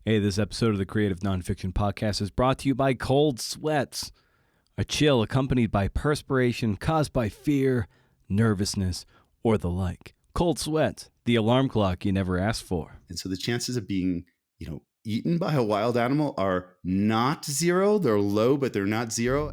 Hey, this episode of the Creative Nonfiction Podcast is brought to you by cold sweats, a chill accompanied by perspiration caused by fear, nervousness, or the like. Cold sweats, the alarm clock you never asked for. And so the chances of being, eaten by a wild animal are not zero. They're low, but they're not zero.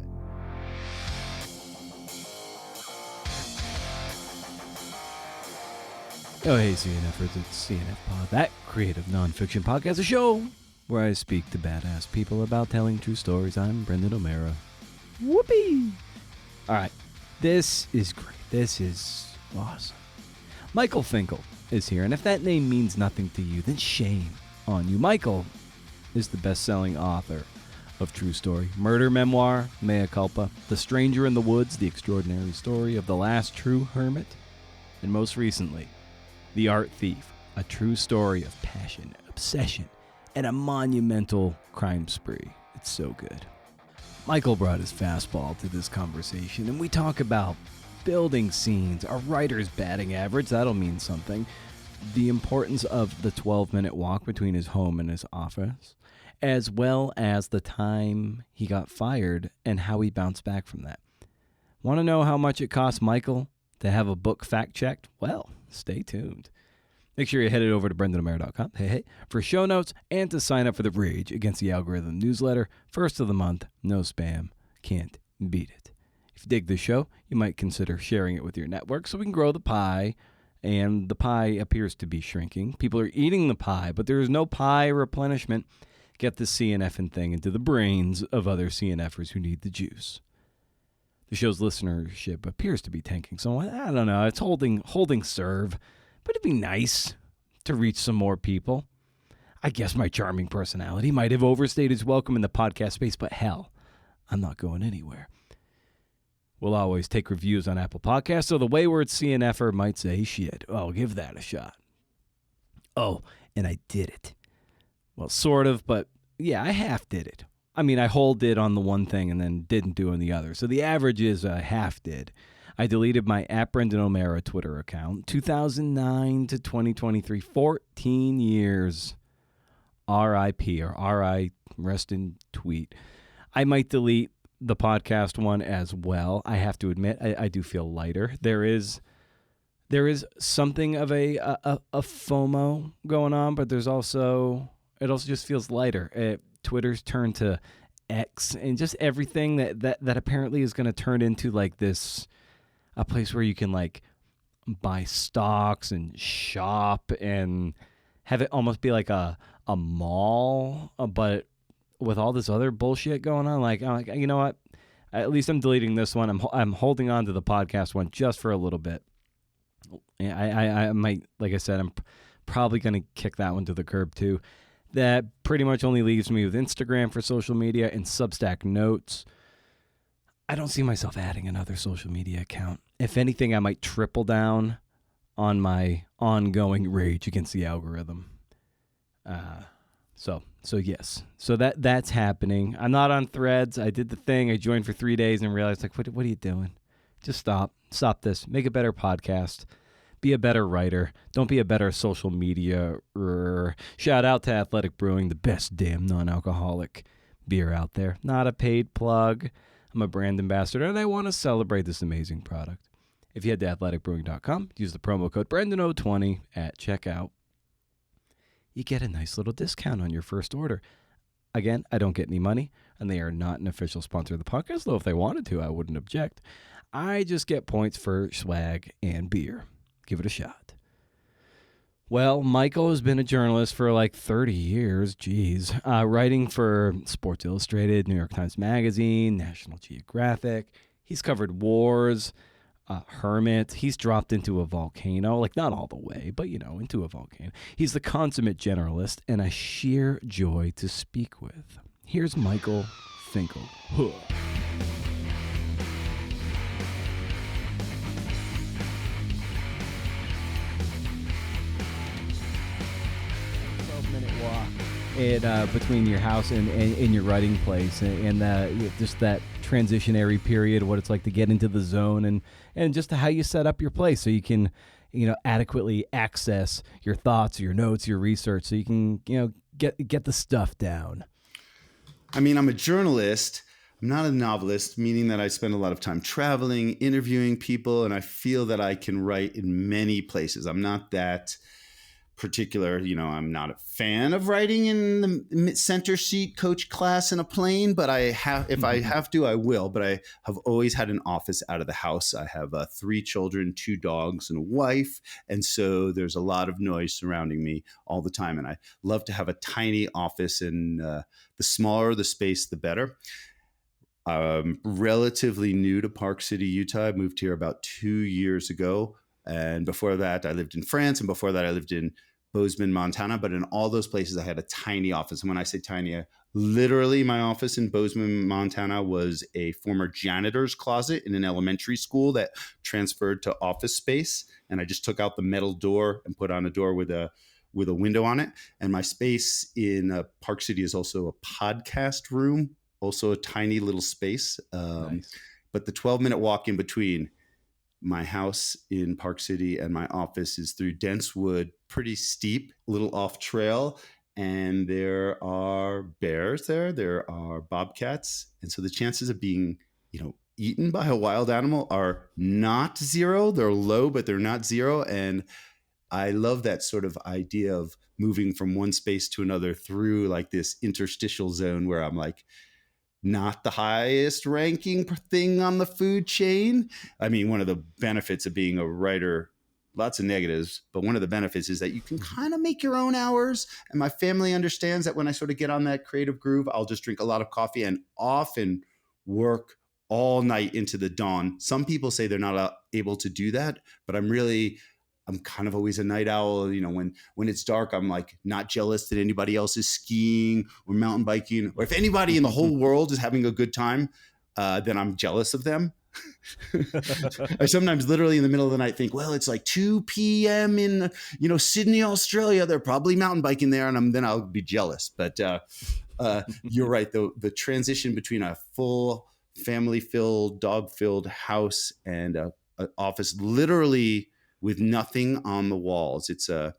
Oh, hey, CNFers, it's CNF Pod, that creative nonfiction podcast, a show where I speak to badass people about telling true stories. I'm Brendan O'Mara. Whoopee! All right, this is great. This is awesome. Michael Finkel is here, and if that name means nothing to you, then shame on you. Michael is the best-selling author of True Story, murder memoir, Mea Culpa, The Stranger in the Woods, The Extraordinary Story of the Last True Hermit, and most recently, The Art Thief, a true story of passion, obsession, and a monumental crime spree. It's so good. Michael brought his fastball to this conversation, and we talk about building scenes, a writer's batting average, that'll mean something, the importance of the 12-minute walk between his home and his office, as well as the time he got fired and how he bounced back from that. Want to know how much it cost Michael to have a book fact-checked? Well, stay tuned. Make sure you head it over to BrendanO'Mara.com for show notes and to sign up for the Rage Against the Algorithm newsletter. First of the month, no spam, can't beat it. If you dig the show, you might consider sharing it with your network so we can grow the pie, and the pie appears to be shrinking. People are eating the pie, but there is no pie replenishment. Get the CNFing thing into the brains of other CNFers who need the juice. The show's listenership appears to be tanking somewhat. I don't know. It's holding serve. But it'd be nice to reach some more people. I guess my charming personality might have overstayed its welcome in the podcast space, but hell, I'm not going anywhere. We'll always take reviews on Apple Podcasts, so the wayward CNFer might say, shit, I'll give that a shot. Oh, and I did it. Well, sort of, but yeah, I half did it. I mean, I whole did on the one thing and then didn't do on the other. So the average is I half did. I deleted my @BrendanO'Mara Twitter account, 2009 to 2023, 14 years. R.I.P. or R.I. rest in tweet. I might delete the podcast one as well. I have to admit, I do feel lighter. There is something of a FOMO going on, but it also just feels lighter. Twitter's turned to X, and just everything that apparently is going to turn into like this, a place where you can like buy stocks and shop and have it almost be like a mall, but with all this other bullshit going on. Like, I'm like, you know what? At least I'm deleting this one. I'm holding on to the podcast one just for a little bit. I might, like I said, I'm probably going to kick that one to the curb too. That pretty much only leaves me with Instagram for social media and Substack notes. I don't see myself adding another social media account. If anything, I might triple down on my ongoing rage against the algorithm. So yes. So that's happening. I'm not on Threads. I did the thing. I joined for 3 days and realized, like, what are you doing? Just stop. Stop this. Make a better podcast. Be a better writer. Don't be a better social media. Shout out to Athletic Brewing, the best damn non-alcoholic beer out there. Not a paid plug. I'm a brand ambassador, and I want to celebrate this amazing product. If you head to athleticbrewing.com, use the promo code BrendanO20 at checkout, you get a nice little discount on your first order. Again, I don't get any money, and they are not an official sponsor of the podcast, though if they wanted to, I wouldn't object. I just get points for swag and beer. Give it a shot. Well, Michael has been a journalist for like 30 years, writing for Sports Illustrated, New York Times Magazine, National Geographic. He's covered wars, hermit. He's dropped into a volcano, like not all the way, but into a volcano. He's the consummate generalist and a sheer joy to speak with. Here's Michael Finkel. Huh. Between your house and your writing place, and just that transitionary period, what it's like to get into the zone, and just how you set up your place so you can adequately access your thoughts, your notes, your research, so you can get the stuff down? I mean, I'm a journalist. I'm not a novelist, meaning that I spend a lot of time traveling, interviewing people, and I feel that I can write in many places. I'm not that particular, I'm not a fan of writing in the center seat coach class in a plane, but if I have to, I will. But I have always had an office out of the house. I have 3 children, 2 dogs, and a wife. And so there's a lot of noise surrounding me all the time. And I love to have a tiny office, and the smaller the space, the better. I'm relatively new to Park City, Utah. I moved here about 2 years ago. And before that, I lived in France. And before that, I lived in Bozeman, Montana. But in all those places, I had a tiny office. And when I say tiny, literally my office in Bozeman, Montana was a former janitor's closet in an elementary school that transferred to office space. And I just took out the metal door and put on a door with a window on it. And my space in Park City is also a podcast room, also a tiny little space. Nice. But the 12-minute walk in between my house in Park City and my office is through dense wood, pretty steep, a little off trail. And there are bears there. There are bobcats. And so the chances of being, eaten by a wild animal are not zero. They're low, but they're not zero. And I love that sort of idea of moving from one space to another through like this interstitial zone where I'm like, not the highest ranking thing on the food chain. I mean, one of the benefits of being a writer, lots of negatives, but one of the benefits is that you can kind of make your own hours. And my family understands that when I sort of get on that creative groove, I'll just drink a lot of coffee and often work all night into the dawn. Some people say they're not able to do that, but I'm kind of always a night owl. When it's dark, I'm like not jealous that anybody else is skiing or mountain biking, or if anybody in the whole world is having a good time, then I'm jealous of them. I sometimes literally in the middle of the night think, well, it's like 2 p.m. in, Sydney, Australia. They're probably mountain biking there. And then I'll be jealous. But you're right. The transition between a full family-filled, dog-filled house and an office literally with nothing on the walls. It's you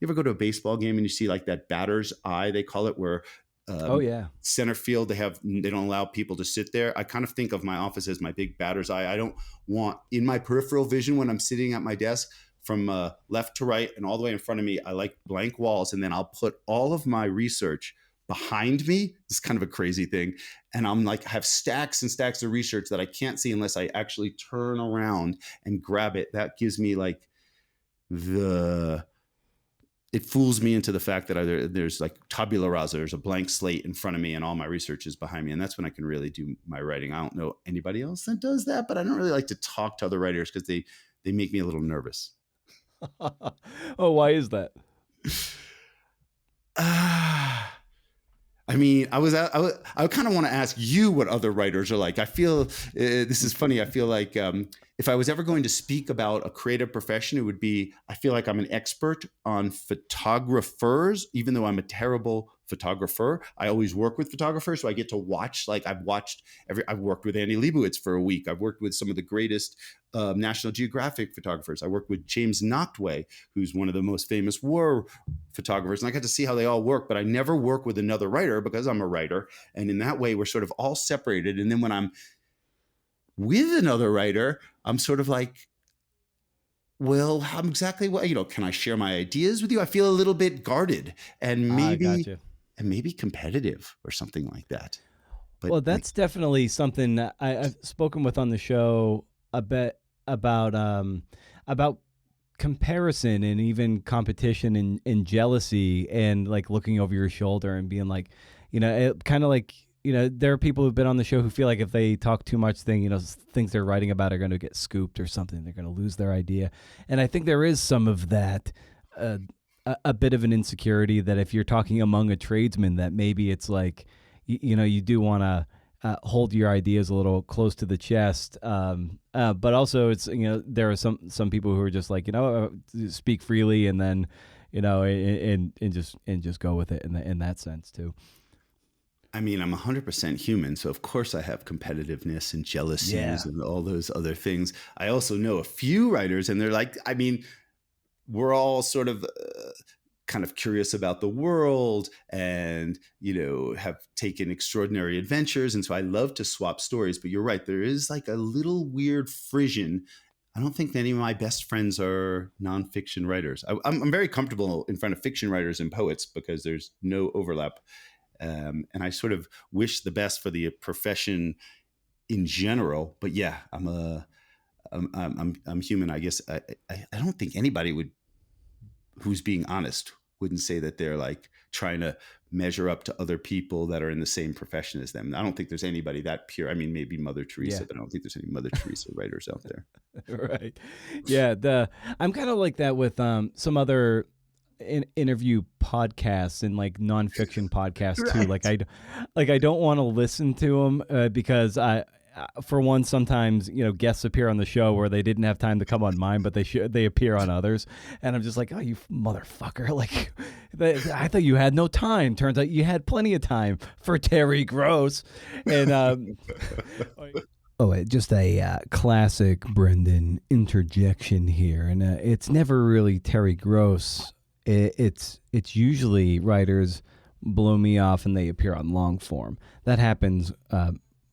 ever go to a baseball game and you see like that batter's eye, they call it, where center field, they don't allow people to sit there. I kind of think of my office as my big batter's eye. I don't want in my peripheral vision when I'm sitting at my desk from left to right and all the way in front of me, I like blank walls. And then I'll put all of my research behind me. It's kind of a crazy thing. And I'm like, I have stacks and stacks of research that I can't see unless I actually turn around and grab it. That gives me like it fools me into the fact that there's like tabula rasa, there's a blank slate in front of me and all my research is behind me. And that's when I can really do my writing. I don't know anybody else that does that, but I don't really like to talk to other writers because they make me a little nervous. Oh, why is that? I mean, I kind of want to ask you what other writers are like. I feel this is funny. I feel like if I was ever going to speak about a creative profession, it would be, I feel like I'm an expert on photographers, even though I'm a terrible photographer. I always work with photographers. So I get to watch, like I've worked with Andy Leibovitz for a week. I've worked with some of the greatest National Geographic photographers. I worked with James Nachtwey, who's one of the most famous war photographers. And I got to see how they all work, but I never work with another writer because I'm a writer. And in that way, we're sort of all separated. And then when I'm with another writer, I'm sort of like, well, how exactly what, can I share my ideas with you? I feel a little bit guarded and maybe competitive or something like that. But well, that's definitely something that I've spoken with on the show a bit about comparison and even competition and jealousy and like looking over your shoulder and being like, kind of like, there are people who've been on the show who feel like if they talk too much, things they're writing about are going to get scooped or something. They're going to lose their idea. And I think there is some of that, a bit of an insecurity that if you're talking among a tradesman, that maybe it's like, you do want to hold your ideas a little close to the chest. But also it's, there are some people who are just like, speak freely and then, and just go with it in that sense too. I mean, I'm 100% human, so of course I have competitiveness and jealousies and all those other things. I also know a few writers, and they're like, I mean, we're all sort of kind of curious about the world and, have taken extraordinary adventures. And so I love to swap stories. But you're right, there is like a little weird frisson. I don't think any of my best friends are nonfiction writers. I'm very comfortable in front of fiction writers and poets because there's no overlap. And I sort of wish the best for the profession in general. But yeah, I'm human. I guess I don't think anybody who's being honest wouldn't say that they're like trying to measure up to other people that are in the same profession as them. I don't think there's anybody that pure. I mean, maybe Mother Teresa, but I don't think there's any Mother Teresa writers out there. Right. Yeah. I'm kind of like that with some other interview podcasts and like nonfiction podcasts too. Right. I don't want to listen to them because for one, sometimes guests appear on the show where they didn't have time to come on mine, but they appear on others, and I'm just like, oh, you motherfucker! Like, I thought you had no time. Turns out you had plenty of time for Terry Gross, and just a classic Brendan interjection here, and it's never really Terry Gross. It's usually writers blow me off and they appear on long form. That happens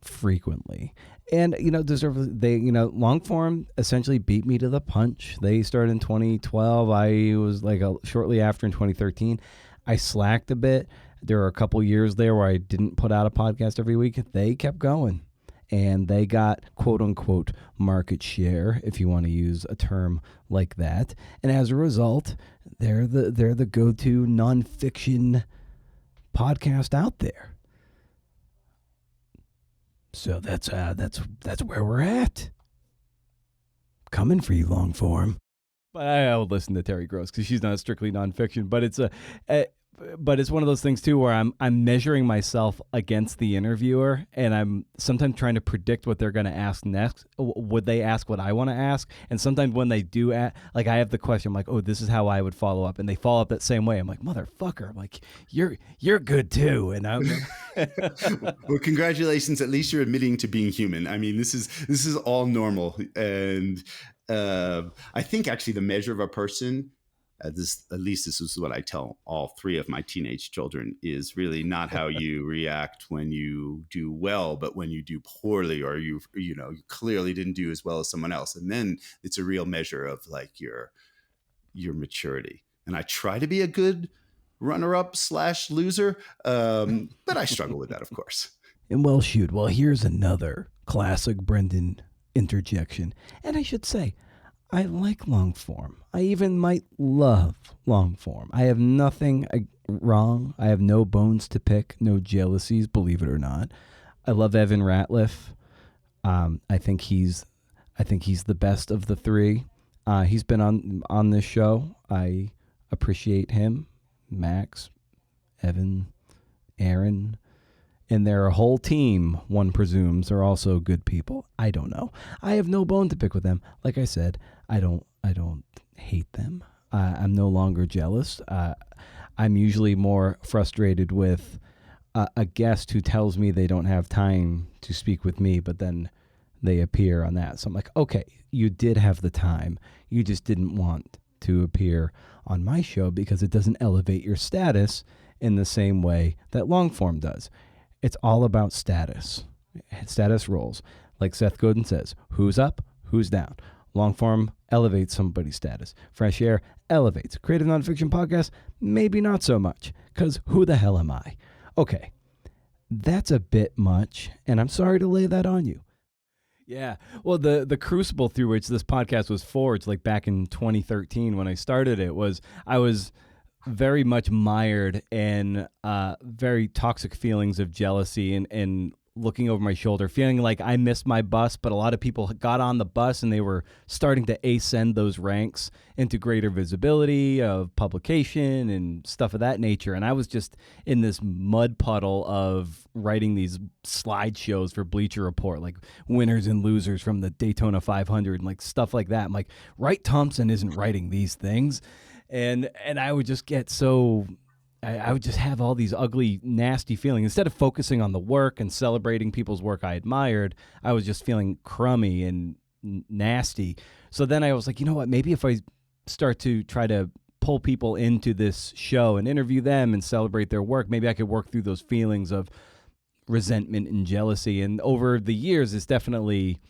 frequently, and long form essentially beat me to the punch. They started in 2012. I was like shortly after in 2013. I slacked a bit. There were a couple years there where I didn't put out a podcast every week. They kept going, and they got quote unquote market share, if you want to use a term like that. And as a result, they're the go-to nonfiction podcast out there. So that's where we're at. Coming for you, long form. But I would listen to Terry Gross because she's not strictly nonfiction. But it's one of those things too where I'm measuring myself against the interviewer, and I'm sometimes trying to predict what they're going to ask next. Would they ask what I want to ask? And sometimes when they do, like I have the question, I'm like, oh, this is how I would follow up, and they follow up that same way. I'm like, motherfucker! I'm like, you're good too, and I'm. Well, congratulations! At least you're admitting to being human. I mean, this is all normal, and I think actually the measure of a person. At least this is what I tell all three of my teenage children, is really not how you react when you do well, but when you do poorly, or you clearly didn't do as well as someone else. And then it's a real measure of like your maturity. And I try to be a good runner-up / loser, but I struggle with that, of course. And well, shoot. Well, here's another classic Brendan interjection. And I should say, I like long form. I even might love long form. I have nothing wrong. I have no bones to pick, no jealousies, believe it or not. I love Evan Ratliff. I think he's the best of the three. He's been on this show. I appreciate him. Max, Evan, Aaron, and their whole team, one presumes, are also good people. I don't know. I have no bone to pick with them. Like I said, I don't hate them. I'm no longer jealous. I'm usually more frustrated with a guest who tells me they don't have time to speak with me, but then they appear on that. So I'm like, okay, you did have the time. You just didn't want to appear on my show because it doesn't elevate your status in the same way that long form does. It's all about status. Status rolls. Like Seth Godin says, who's up, who's down. Long form elevates somebody's status. Fresh air elevates. Creative nonfiction podcast, maybe not so much, because who the hell am I? Okay, that's a bit much, and I'm sorry to lay that on you. Yeah, well, the crucible through which this podcast was forged, like back in 2013 when I started it, was I was very much mired in very toxic feelings of jealousy and looking over my shoulder, feeling like I missed my bus, but a lot of people got on the bus and they were starting to ascend those ranks into greater visibility of publication and stuff of that nature. And I was just in this mud puddle of writing these slideshows for Bleacher Report, like winners and losers from the Daytona 500 and like stuff like that. I'm like, Wright Thompson isn't writing these things. And I would just get so... I would just have all these ugly, nasty feelings. Instead of focusing on the work and celebrating people's work I admired, I was just feeling crummy and nasty. So then I was like, you know what? Maybe if I start to try to pull people into this show and interview them and celebrate their work, maybe I could work through those feelings of resentment and jealousy. And over the years, it's definitely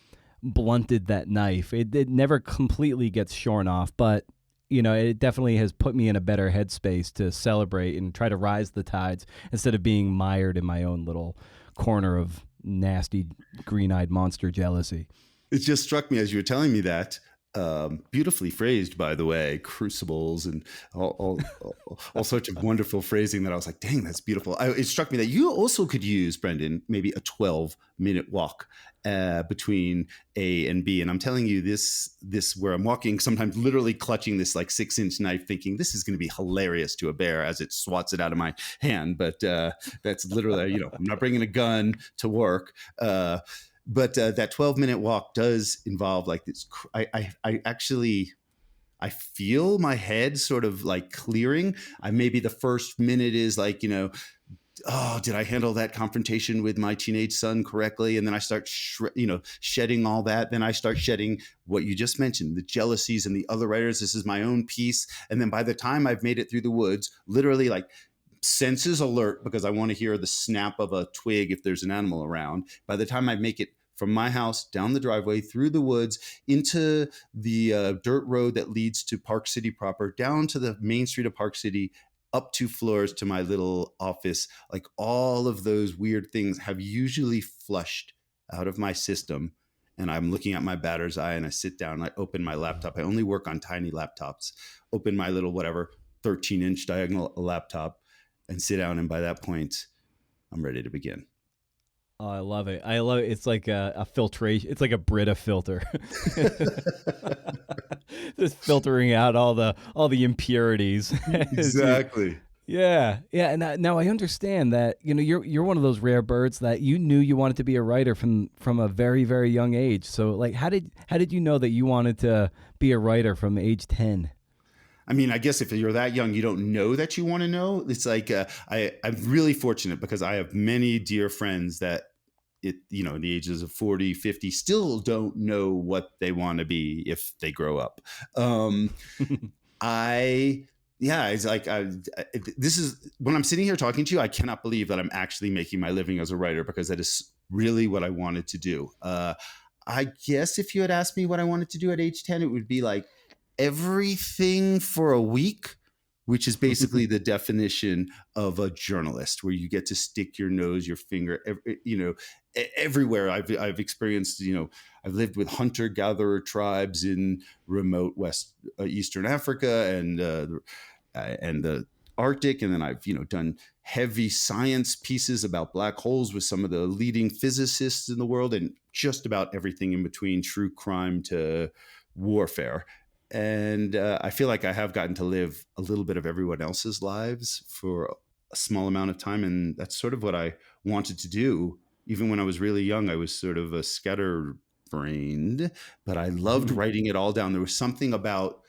blunted that knife. It never completely gets shorn off, but it definitely has put me in a better headspace to celebrate and try to rise the tides instead of being mired in my own little corner of nasty green-eyed monster jealousy. It just struck me as you were telling me that. Beautifully phrased, by the way, crucibles and all sorts of wonderful phrasing that I was like, dang, that's beautiful. It struck me that you also could use, Brendan, maybe a 12-minute walk between A and B. And I'm telling you this where I'm walking, sometimes literally clutching this like 6-inch knife, thinking this is going to be hilarious to a bear as it swats it out of my hand. But that's literally, I'm not bringing a gun to work. But that 12-minute walk does involve like this. I feel my head sort of like clearing. Maybe the first minute is like, oh, did I handle that confrontation with my teenage son correctly? And then I start, shedding all that. Then I start shedding what you just mentioned, the jealousies and the other writers. This is my own piece. And then by the time I've made it through the woods, literally like senses alert because I want to hear the snap of a twig if there's an animal around. By the time I make it from my house down the driveway, through the woods, into the dirt road that leads to Park City proper, down to the main street of Park City, up 2 floors to my little office, like all of those weird things have usually flushed out of my system. And I'm looking at my batter's eye and I sit down and I open my laptop. I only work on tiny laptops. Open my little 13-inch diagonal laptop and sit down. And by that point, I'm ready to begin. Oh, I love it. It's like a filtration. It's like a Brita filter. Just filtering out all the impurities. Exactly. Yeah. And now I understand that, you're one of those rare birds that you knew you wanted to be a writer from a very, very young age. So like, how did you know that you wanted to be a writer from age 10? I mean, I guess if you're that young, you don't know that you want to know. It's like I'm really fortunate because I have many dear friends that in the ages of 40, 50 still don't know what they want to be if they grow up. It's like this is when I'm sitting here talking to you, I cannot believe that I'm actually making my living as a writer because that is really what I wanted to do. I guess if you had asked me what I wanted to do at age 10, it would be like everything for a week, which is basically the definition of a journalist, where you get to stick your nose, your finger, everywhere. I've experienced, I've lived with hunter-gatherer tribes in remote Eastern Africa and the Arctic, and then I've done heavy science pieces about black holes with some of the leading physicists in the world, and just about everything in between, true crime to warfare. And I feel like I have gotten to live a little bit of everyone else's lives for a small amount of time. And that's sort of what I wanted to do. Even when I was really young, I was sort of a scatterbrained, but I loved writing it all down. There was something about,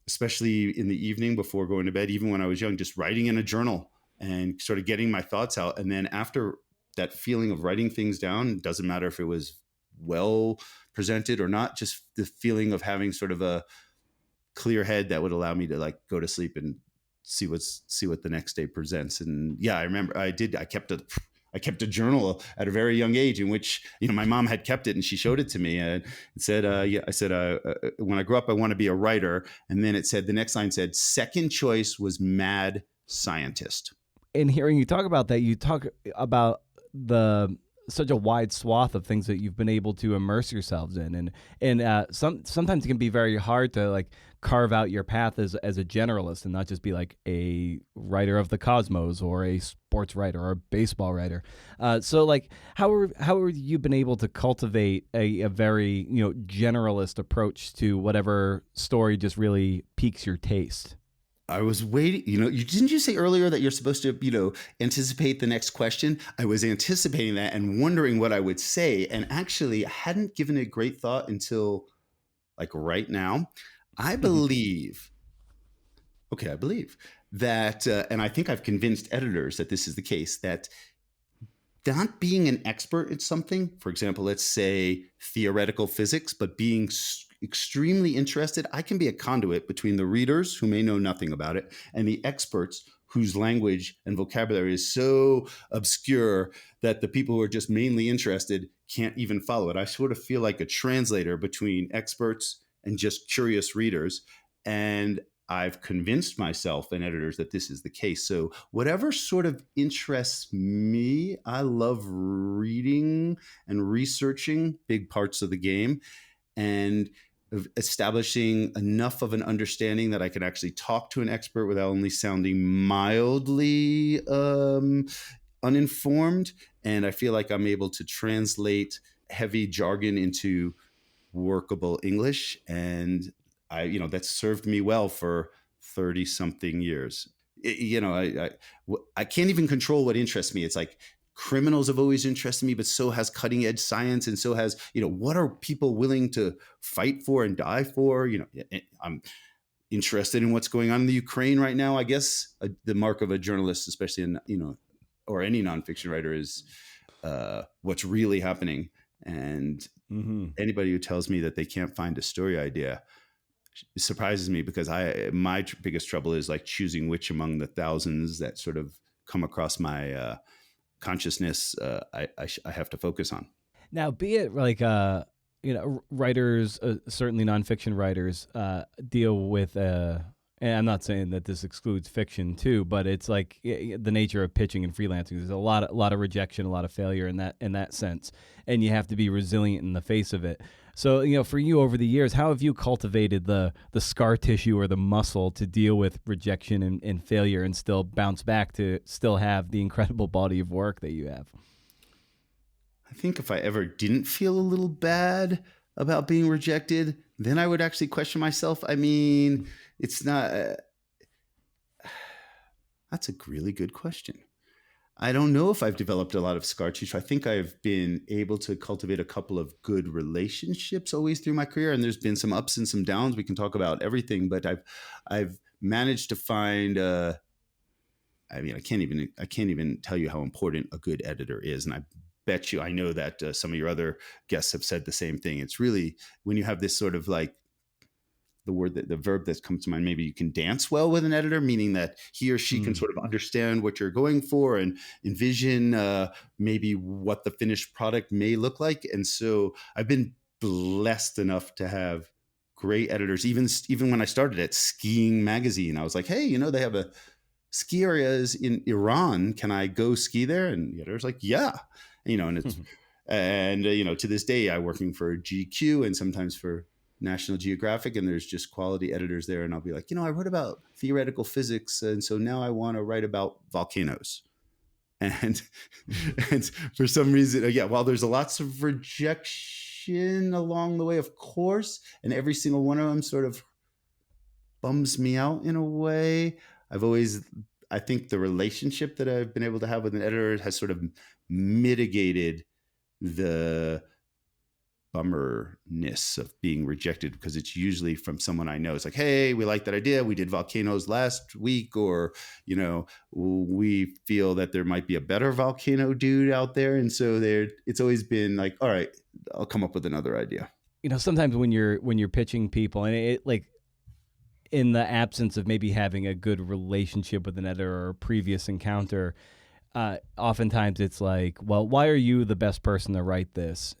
especially in the evening before going to bed, even when I was young, just writing in a journal and sort of getting my thoughts out. And then after that feeling of writing things down, it doesn't matter if it was well presented or not, just the feeling of having sort of a clear head that would allow me to like go to sleep and see what the next day presents. And yeah, I remember I kept a journal at a very young age in which, my mom had kept it and she showed it to me and said, I said, when I grow up, I want to be a writer. And then the next line said, second choice was mad scientist. In hearing you talk about that, you talk about such a wide swath of things that you've been able to immerse yourselves in, and sometimes it can be very hard to like carve out your path as a generalist and not just be like a writer of the cosmos or a sports writer or a baseball writer. So like how are you been able to cultivate a very generalist approach to whatever story just really piques your taste? I was waiting, didn't you say earlier that you're supposed to, anticipate the next question? I was anticipating that and wondering what I would say. And actually, I hadn't given it great thought until like right now. I believe that, and I think I've convinced editors that this is the case, that not being an expert at something, for example, let's say theoretical physics, but being extremely interested, I can be a conduit between the readers who may know nothing about it and the experts whose language and vocabulary is so obscure that the people who are just mainly interested can't even follow it. I sort of feel like a translator between experts and just curious readers. And I've convinced myself and editors that this is the case. So, whatever sort of interests me, I love reading and researching big parts of the game and establishing enough of an understanding that I can actually talk to an expert without only sounding mildly uninformed. And I feel like I'm able to translate heavy jargon into workable English. And that's served me well for 30 something years. I can't even control what interests me. It's like criminals have always interested me, but so has cutting edge science. And so has, what are people willing to fight for and die for? I'm interested in what's going on in the Ukraine right now. I guess the mark of a journalist, especially or any nonfiction writer, is what's really happening. And anybody who tells me that they can't find a story idea surprises me, because my biggest trouble is like choosing which among the thousands that sort of come across my consciousness I have to focus on. Now, be it like writers, certainly nonfiction writers, deal with. And I'm not saying that this excludes fiction too, but it's like the nature of pitching and freelancing. There's a lot of rejection, a lot of failure in that sense, and you have to be resilient in the face of it. So, for you over the years, how have you cultivated the scar tissue or the muscle to deal with rejection and failure and still bounce back to still have the incredible body of work that you have? I think if I ever didn't feel a little bad about being rejected, then I would actually question myself. I mean, it's not. That's a really good question. I don't know if I've developed a lot of scar tissue. I think I've been able to cultivate a couple of good relationships always through my career, and there's been some ups and some downs. We can talk about everything, but I've managed to find. I can't even tell you how important a good editor is, and I bet you I know that some of your other guests have said the same thing. It's really when you have this sort of like the verb that comes to mind, maybe you can dance well with an editor, meaning that he or she can sort of understand what you're going for and envision maybe what the finished product may look like. And so I've been blessed enough to have great editors. Even when I started at Skiing Magazine, I was like, hey, they have a ski areas in Iran. Can I go ski there? And the editor's like, yeah, and it's and to this day, I'm working for GQ and sometimes for National Geographic, and there's just quality editors there. And I'll be like, I wrote about theoretical physics, and so now I want to write about volcanoes. And for some reason, while there's lots of rejection along the way, of course, and every single one of them sort of bums me out in a way, I think the relationship that I've been able to have with an editor has sort of mitigated the bummerness of being rejected, because it's usually from someone I know. It's like, hey, we like that idea. We did volcanoes last week, or, we feel that there might be a better volcano dude out there. And so it's always been like, all right, I'll come up with another idea. Sometimes when you're pitching people, and it like, in the absence of maybe having a good relationship with an editor or a previous encounter, oftentimes it's like, well, why are you the best person to write this?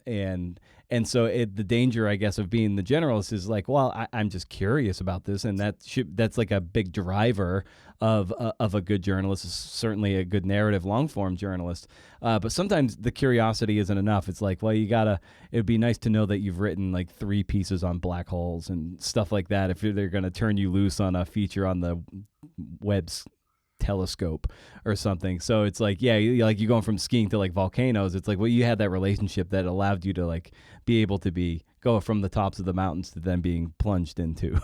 And so the danger, I guess, of being the generalist is like, well, I'm just curious about this, and that's like a big driver of a good journalist. Is certainly a good narrative, long form journalist. But sometimes the curiosity isn't enough. It's like, well, it'd be nice to know that you've written like 3 pieces on black holes and stuff like that if they're going to turn you loose on a feature on the Webb's telescope or something. So it's like, yeah, you're going from skiing to like volcanoes. It's like, well, you had that relationship that allowed you to like be able to go from the tops of the mountains to then being plunged into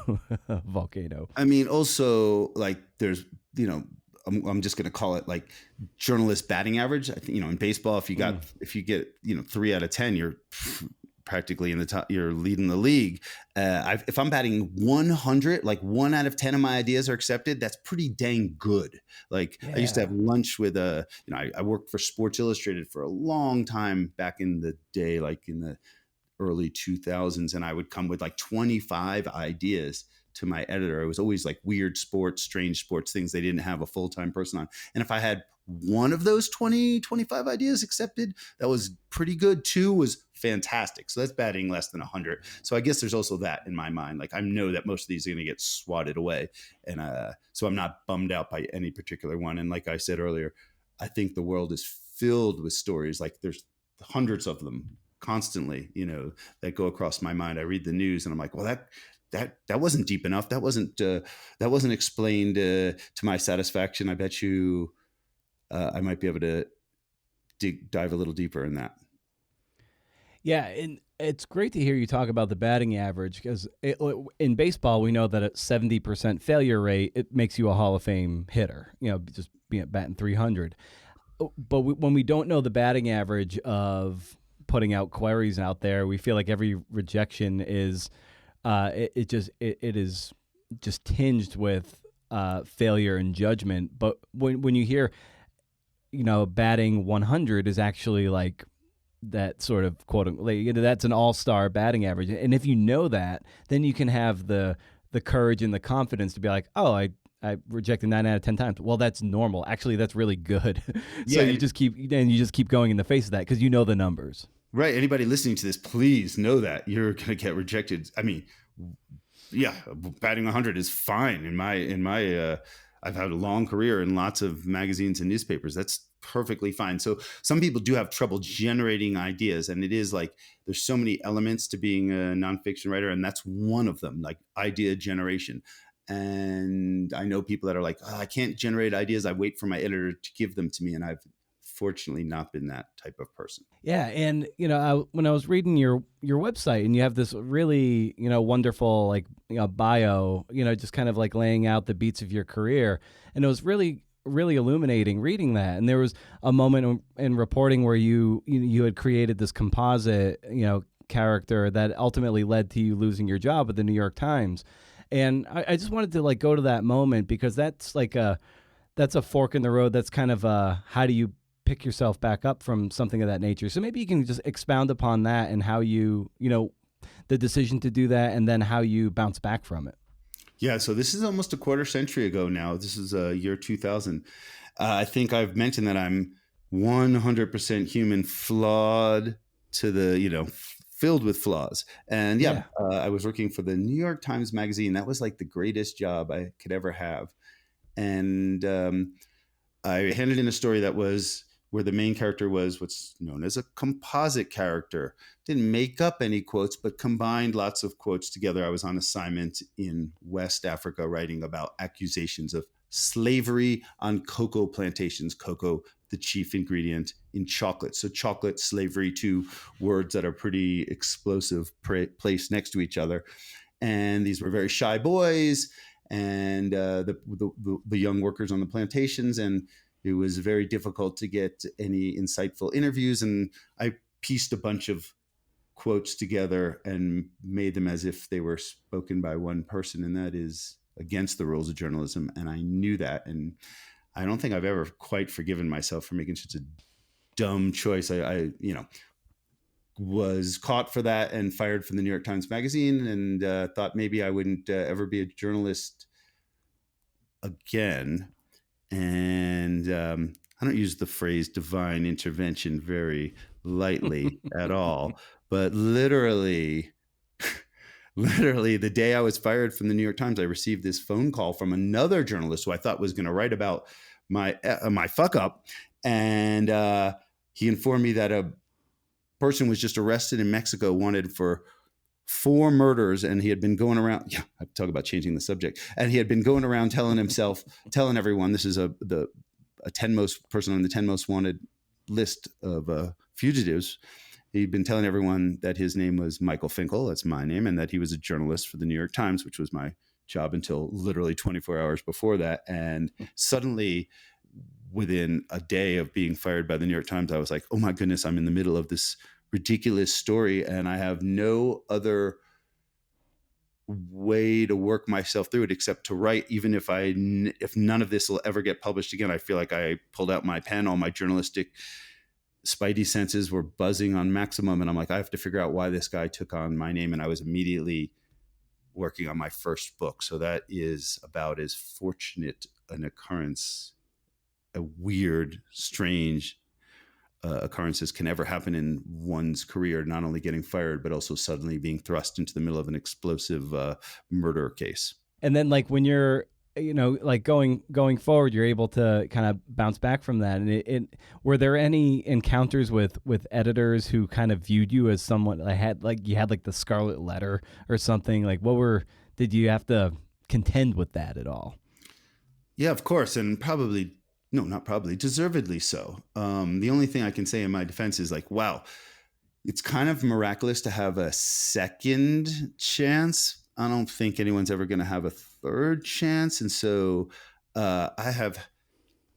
a volcano. I mean, also like there's, I'm just going to call it like journalist batting average. I think, in baseball, if you get, 3 out of 10, you're practically in the top, you're leading the league. If I'm batting 100, like 1 out of 10 of my ideas are accepted, that's pretty dang good. Like I used to have lunch with I worked for Sports Illustrated for a long time back in the day, like in the early 2000s, and I would come with like 25 ideas to my editor. It was always like weird sports, strange sports, things they didn't have a full-time person on. And if I had one of those 20, 25 ideas accepted, that was pretty good. Two was fantastic. So that's batting less than 100. So I guess there's also that in my mind. Like I know that most of these are going to get swatted away. And so I'm not bummed out by any particular one. And like I said earlier, I think the world is filled with stories. Like there's hundreds of them constantly, that go across my mind. I read the news and I'm like, well, that wasn't deep enough. That wasn't explained to my satisfaction. I bet you I might be able to dive a little deeper in that. Yeah, and it's great to hear you talk about the batting average because in baseball we know that at 70% failure rate it makes you a Hall of Fame hitter. Just being batting 300. But when we don't know the batting average of putting out queries out there, we feel like every rejection is it is just tinged with failure and judgment. But when you hear batting 100 is actually like that sort of quote unquote, that's an all-star batting average. And if you know that, then you can have the courage and the confidence to be like, oh, I rejected 9 out of 10 times. Well, that's normal. Actually, that's really good. So you just keep going in the face of that because you know the numbers. Right. Anybody listening to this, please know that you're going to get rejected. I mean, yeah, batting 100 is fine in my I've had a long career in lots of magazines and newspapers. That's perfectly fine. So some people do have trouble generating ideas, and it is like there's so many elements to being a nonfiction writer, and that's one of them, like idea generation. And I know people that are like, oh, I can't generate ideas. I wait for my editor to give them to me, and I've fortunately not been that type of person. Yeah, and when I was reading your website, and you have this really wonderful like bio, just kind of like laying out the beats of your career, and it was really illuminating reading that. And there was a moment in reporting where you had created this composite character that ultimately led to you losing your job at the New York Times. And I just wanted to like go to that moment because that's like that's a fork in the road. That's kind of how do you pick yourself back up from something of that nature? So maybe you can just expound upon that and how the decision to do that, and then how you bounce back from it. Yeah, so this is almost a quarter century ago now. This is year 2000. I think I've mentioned that I'm 100% human, flawed to the, filled with flaws. And I was working for the New York Times Magazine. That was like the greatest job I could ever have. And I handed in a story that was where the main character was what's known as a composite character. Didn't make up any quotes, but combined lots of quotes together. I was on assignment in West Africa writing about accusations of slavery on cocoa plantations. Cocoa, the chief ingredient in chocolate. So chocolate, slavery, two words that are pretty explosive placed next to each other. And these were very shy boys and the young workers on the plantations, and it was very difficult to get any insightful interviews. And I pieced a bunch of quotes together and made them as if they were spoken by one person, and that is against the rules of journalism. And I knew that, and I don't think I've ever quite forgiven myself for making such a dumb choice. I was caught for that and fired from the New York Times Magazine, and thought maybe I wouldn't ever be a journalist again. And I don't use the phrase divine intervention very lightly at all, but literally the day I was fired from the New York Times, I received this phone call from another journalist who I thought was going to write about my fuck up. And he informed me that a person was just arrested in Mexico, wanted for 4 murders, and he had been going around. Yeah, I talk about changing the subject. And he had been going around telling everyone, this is a 10 most person on the 10 most wanted list of fugitives. He'd been telling everyone that his name was Michael Finkel, that's my name, and that he was a journalist for the New York Times, which was my job until literally 24 hours before that. And suddenly, within a day of being fired by the New York Times, I was like, oh my goodness, I'm in the middle of this ridiculous story, and I have no other way to work myself through it except to write. Even if none of this will ever get published again, I feel like I pulled out my pen, all my journalistic spidey senses were buzzing on maximum. And I'm like, I have to figure out why this guy took on my name. And I was immediately working on my first book. So that is about as fortunate an occurrence, a weird, strange occurrences can ever happen in one's career, not only getting fired, but also suddenly being thrust into the middle of an explosive murder case. And then like when you're, like going forward, you're able to kind of bounce back from that. And were there any encounters with editors who kind of viewed you as someone that had like, you had like the scarlet letter or something? Like did you have to contend with that at all? Yeah, of course. And probably, no, not probably, deservedly so. The only thing I can say in my defense is like, wow, it's kind of miraculous to have a second chance. I don't think anyone's ever going to have a third chance. And so I have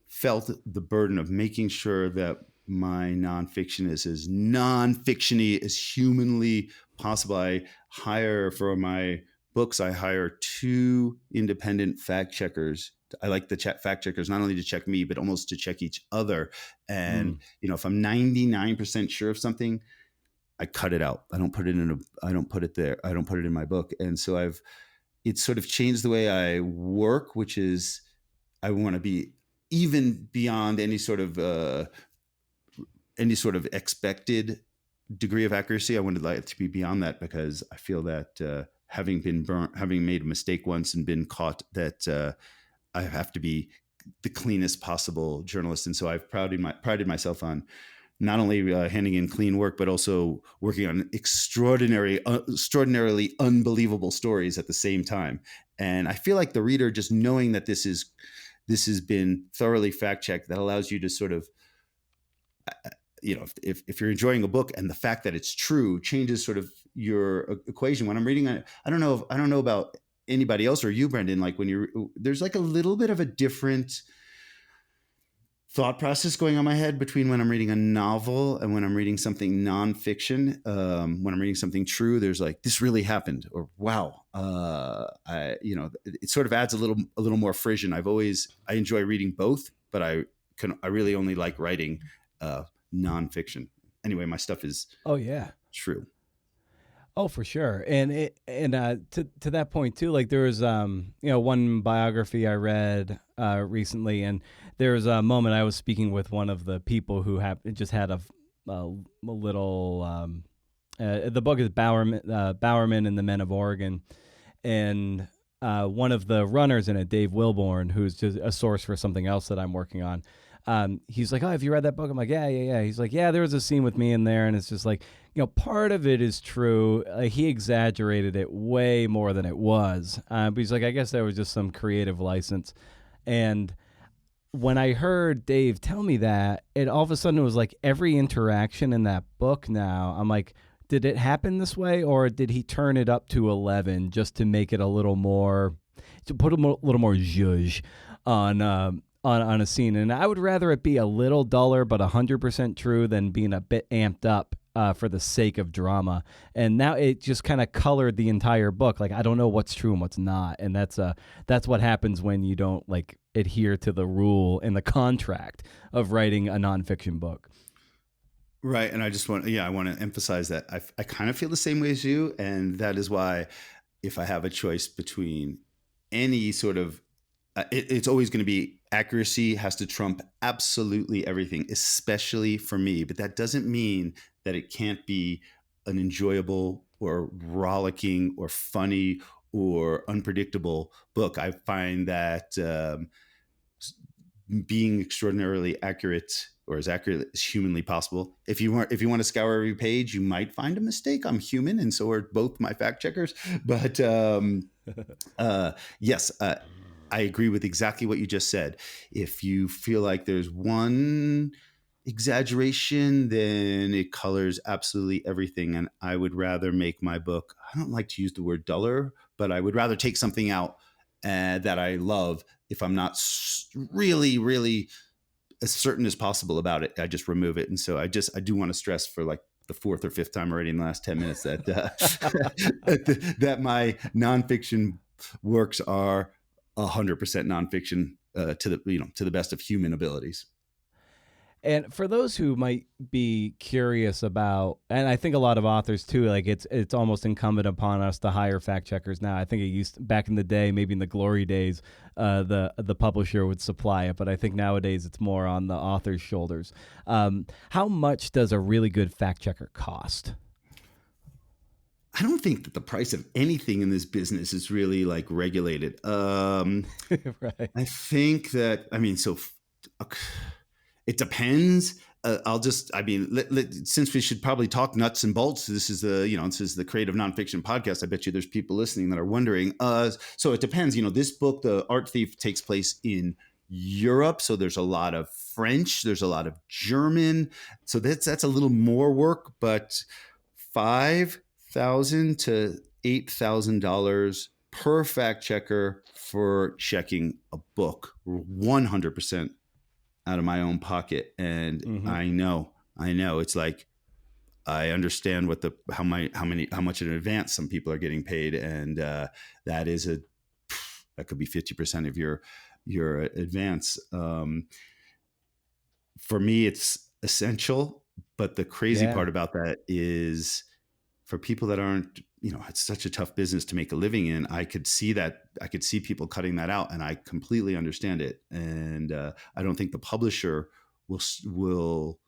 felt the burden of making sure that my nonfiction is as nonfiction-y as humanly possible. I hire for my books, I hire 2 independent fact checkers. I like the fact checkers not only to check me, but almost to check each other. And if I'm 99% sure of something, I cut it out. I don't put it there. I don't put it in my book. And so it's sort of changed the way I work, which is I want to be even beyond any sort of expected degree of accuracy. I wanted like to be beyond that because I feel that having been burnt, having made a mistake once and been caught, that I have to be the cleanest possible journalist. And so I've prided myself on not only handing in clean work, but also working on extraordinarily unbelievable stories at the same time. And I feel like the reader, just knowing that this has been thoroughly fact checked, that allows you to sort of, if you're enjoying a book and the fact that it's true changes sort of your equation. When I'm reading, I don't know about anybody else or you, Brendan, like there's like a little bit of a different thought process going on my head between when I'm reading a novel and when I'm reading something nonfiction. When I'm reading something true, there's like, this really happened, or wow. It sort of adds a little more frisson. I enjoy reading both, but I really only like writing nonfiction. Anyway, my stuff is true. Oh, for sure. And to that point too, like there was one biography I read recently, and there was a moment I was speaking with one of the people who just had a little the book is Bowerman and the Men of Oregon, and one of the runners in it, Dave Wilborn, who's just a source for something else that I'm working on. He's like, oh, have you read that book? I'm like, yeah. He's like, yeah, there was a scene with me in there. And it's just like, part of it is true. He exaggerated it way more than it was. But he's like, I guess there was just some creative license. And when I heard Dave tell me that, it all of a sudden it was like every interaction in that book now, I'm like, did it happen this way? Or did he turn it up to 11 just to make it a little more, to put a little more zhuzh on a scene? And I would rather it be a little duller but 100% true than being a bit amped up for the sake of drama. And now it just kind of colored the entire book. Like, I don't know what's true and what's not. And that's what happens when you don't like adhere to the rule and the contract of writing a nonfiction book. Right. And I want to emphasize that I kind of feel the same way as you. And that is why if I have a choice between any sort of, it's always going to be accuracy has to trump absolutely everything, especially for me. But that doesn't mean that it can't be an enjoyable or rollicking or funny or unpredictable book. I find that being extraordinarily accurate, or as accurate as humanly possible. If you want to scour every page, you might find a mistake. I'm human, and so are both my fact checkers. But yes, I agree with exactly what you just said. If you feel like there's one exaggeration, then it colors absolutely everything. And I would rather make my book, I don't like to use the word duller, but I would rather take something out that I love. If I'm not really, really as certain as possible about it, I just remove it. And so I do want to stress for like the fourth or fifth time already in the last 10 minutes that that my nonfiction works are 100% nonfiction to the best of human abilities. And for those who might be curious about, and I think a lot of authors too, like it's almost incumbent upon us to hire fact checkers now. I think it back in the day, maybe in the glory days, the publisher would supply it, but I think nowadays it's more on the author's shoulders. How much does a really good fact checker cost? I don't think that the price of anything in this business is really like regulated. Right. I think that, I mean, it depends. Since we should probably talk nuts and bolts, this is the creative nonfiction podcast. I bet you there's people listening that are wondering. So it depends. This book, The Art Thief, takes place in Europe. So there's a lot of French, there's a lot of German. So that's a little more work, but $5,000 to $8,000 per fact checker for checking a book, 100% out of my own pocket. And Mm-hmm. I know it's like, I understand how much in advance some people are getting paid. And that could be 50% of your advance. For me, it's essential. But the crazy part about that is, for people that aren't, it's such a tough business to make a living in. I could see people cutting that out, and I completely understand it. And I don't think the publisher will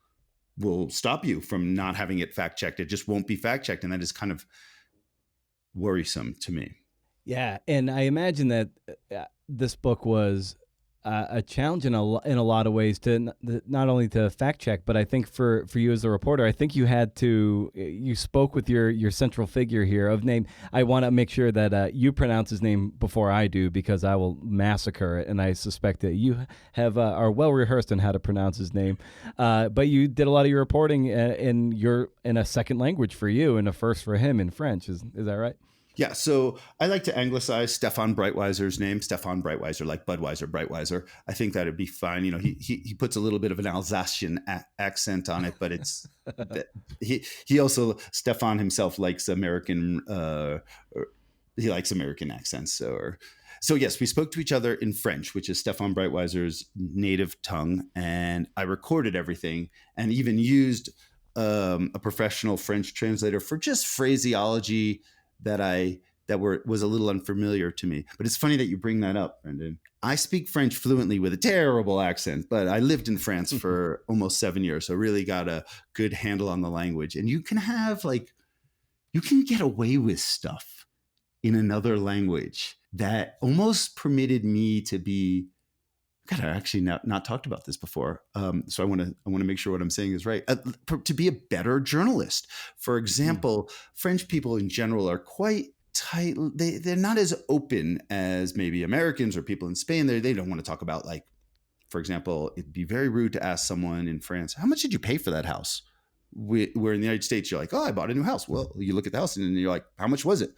stop you from not having it fact checked. It just won't be fact checked, and that is kind of worrisome to me. Yeah, and I imagine that this book was a challenge in a lot of ways to not only to fact check, but I think for you as a reporter, I think you spoke with your central figure here of name. I want to make sure that you pronounce his name before I do, because I will massacre it, and I suspect that you are well rehearsed in how to pronounce his name. But you did a lot of your reporting in a second language for you, and a first for him in French. Is that right? Yeah, so I like to anglicize Stefan Breitweiser's name, Stefan Breitweiser, like Budweiser, Breitweiser. I think that'd be fine. He puts a little bit of an Alsatian accent on it, but it's he also, Stefan himself likes American. He likes American accents. So yes, we spoke to each other in French, which is Stefan Breitweiser's native tongue, and I recorded everything and even used a professional French translator for just phraseology that was a little unfamiliar to me. But it's funny that you bring that up, Brendan. I speak French fluently with a terrible accent, but I lived in France for almost 7 years, so really got a good handle on the language. And you can get away with stuff in another language that almost permitted me to be. God, I actually not talked about this before, so I want to make sure what I'm saying is right. To be a better journalist, for example, French people in general are quite tight. They're not as open as maybe Americans or people in Spain. They don't want to talk about, like, for example, it'd be very rude to ask someone in France, "How much did you pay for that house?" Where in the United States, you're like, "Oh, I bought a new house." Well, you look at the house and you're like, "How much was it?"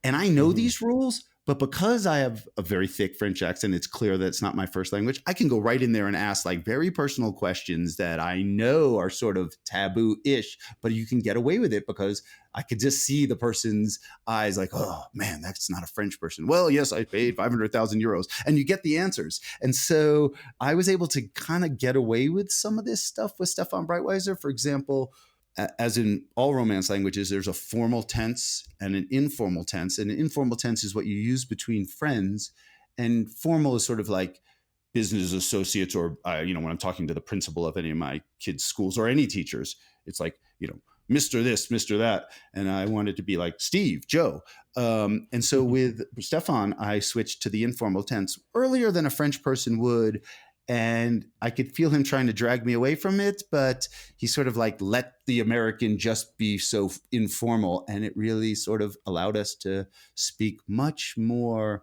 And I know these rules, but because I have a very thick French accent, it's clear that it's not my first language. I can go right in there and ask like very personal questions that I know are sort of taboo-ish, but you can get away with it because I could just see the person's eyes like, "Oh man, that's not a French person." "Well, yes, I paid 500,000 euros. And you get the answers. And so I was able to kind of get away with some of this stuff with Stefan Breitweiser. For example, as in all Romance languages, there's a formal tense and an informal tense. And an informal tense is what you use between friends. And formal is sort of like business associates, or, when I'm talking to the principal of any of my kids' schools or any teachers, it's like, Mr. this, Mr. that. And I wanted to be like Steve, Joe. And so with Stefan, I switched to the informal tense earlier than a French person would. And I could feel him trying to drag me away from it, but he sort of like let the American just be so informal. And it really sort of allowed us to speak much more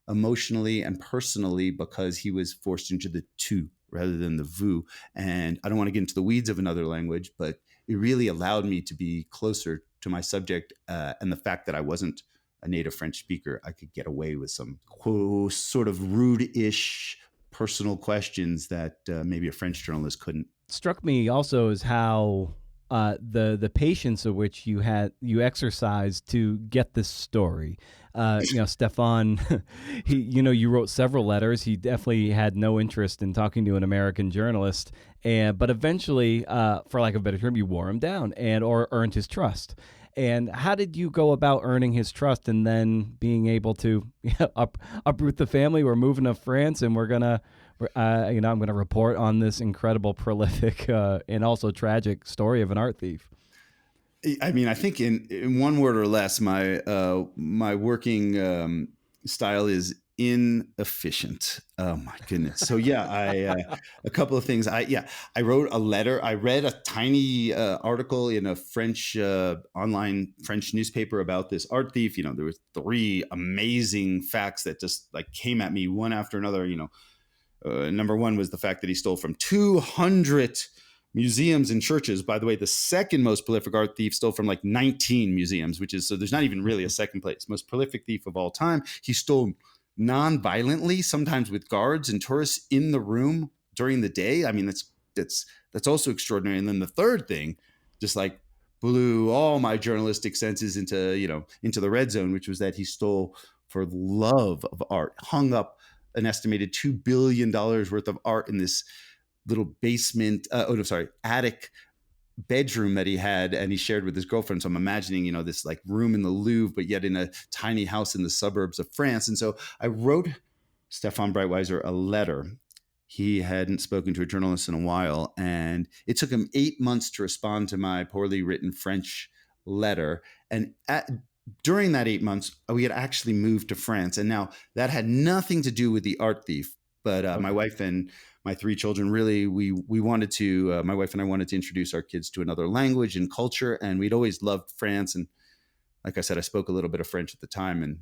emotionally and personally because he was forced into the tu rather than the vous. And I don't want to get into the weeds of another language, but it really allowed me to be closer to my subject. And the fact that I wasn't a native French speaker, I could get away with some sort of rude-ish personal questions that maybe a French journalist couldn't. Struck me also is how the patience of which you exercised to get this story. Stefan, you wrote several letters. He definitely had no interest in talking to an American journalist, but eventually, for lack of a better term, you wore him down or earned his trust. And how did you go about earning his trust and then being able to uproot the family? We're moving to France, and I'm gonna report on this incredible, prolific, and also tragic story of an art thief. I mean, I think in one word or less, my working style is inefficient. Oh my goodness. So yeah, a couple of things. I wrote a letter. I read a tiny article in a French online French newspaper about this art thief. There was three amazing facts that just like came at me one after another. Number one was the fact that he stole from 200 museums and churches. By the way, the second most prolific art thief stole from like 19 museums, so there's not even really a second place. Most prolific thief of all time. He stole non-violently, sometimes with guards and tourists in the room during the day. I mean, that's also extraordinary. And then the third thing, just like blew all my journalistic senses into the red zone, which was that he stole for love of art, hung up an estimated $2 billion worth of art in this little basement, attic bedroom that he had, and he shared with his girlfriend. So I'm imagining, this like room in the Louvre, but yet in a tiny house in the suburbs of France. And so I wrote Stefan Breitweiser a letter. He hadn't spoken to a journalist in a while, and it took him 8 months to respond to my poorly written French letter. And during that 8 months, we had actually moved to France. And now that had nothing to do with the art thief, but okay. My wife and my three children, really, we wanted to, my wife and I wanted to introduce our kids to another language and culture. And we'd always loved France. And like I said, I spoke a little bit of French at the time and